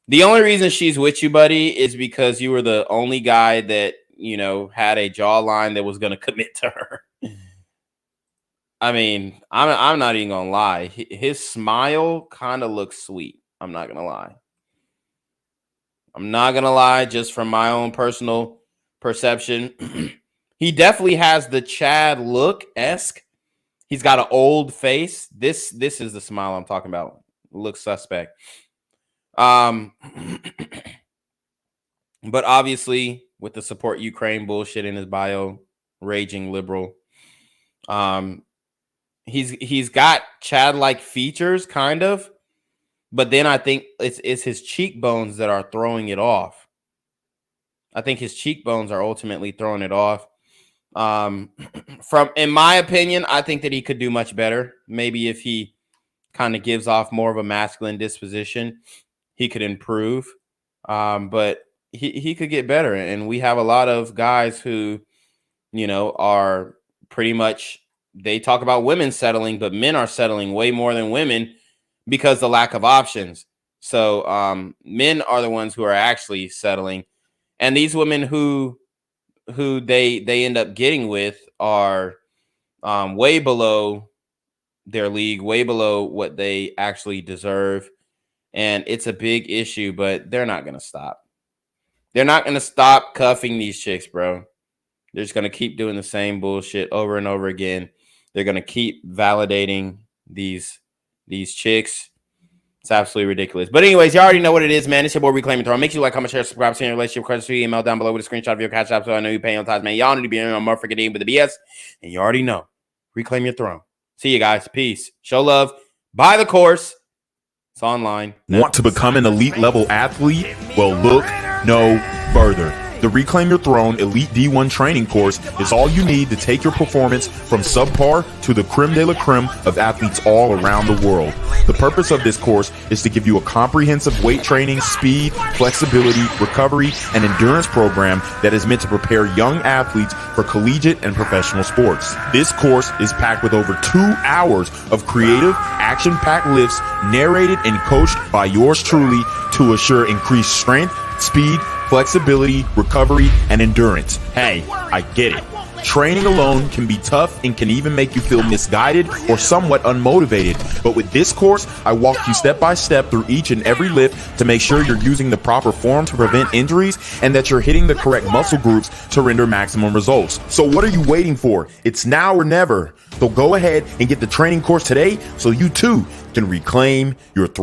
The only reason she's with you, buddy, is because you were the only guy that, you know, had a jawline that was going to commit to her. I mean, I'm not even going to lie. His smile kind of looks sweet. I'm not going to lie. I'm not going to lie, just from my own personal perception. He definitely has the Chad look-esque. He's got an old face. This is the smile I'm talking about. Looks suspect. But obviously, with the support Ukraine bullshit in his bio, raging liberal. He's got Chad-like features, kind of. But then I think it's his cheekbones that are throwing it off. I think his cheekbones are ultimately throwing it off. In my opinion, I think that he could do much better. Maybe if he kind of gives off more of a masculine disposition, he could improve. But he could get better. And we have a lot of guys who, you know, are pretty much, they talk about women settling, but men are settling way more than women because the lack of options. So men are the ones who are actually settling. And these women who they end up getting with are way below their league, way below what they actually deserve. And it's a big issue, but they're not going to stop. They're not going to stop cuffing these chicks, bro. They're just going to keep doing the same bullshit over and over again. They're going to keep validating these chicks. It's absolutely ridiculous. But anyways, you already know what it is, man. It's your boy Reclaim Your Throne. Make sure you like, comment, share, subscribe, send your relationship questions to your email down below with a screenshot of your CashApp so I know you're paying on time, man. Y'all need to be on motherfucking game with the BS. And you already know. Reclaim Your Throne. See you guys. Peace. Show love. Buy the course. It's online.
Want to become an elite level athlete? Well, look no further. The Reclaim Your Throne Elite D1 training course is all you need to take your performance from subpar to the creme de la creme of athletes all around the world. The purpose of this course is to give you a comprehensive weight training, speed, flexibility, recovery, and endurance program that is meant to prepare young athletes for collegiate and professional sports. This course is packed with over 2 hours of creative, action-packed lifts narrated and coached by yours truly to assure increased strength, speed, flexibility, recovery, and endurance. Hey, I get it. Training alone can be tough and can even make you feel misguided or somewhat unmotivated. But with this course, I walk you step by step through each and every lift to make sure you're using the proper form to prevent injuries and that you're hitting the correct muscle groups to render maximum results. So what are you waiting for? It's now or never. So go ahead and get the training course today so you too can reclaim your throne.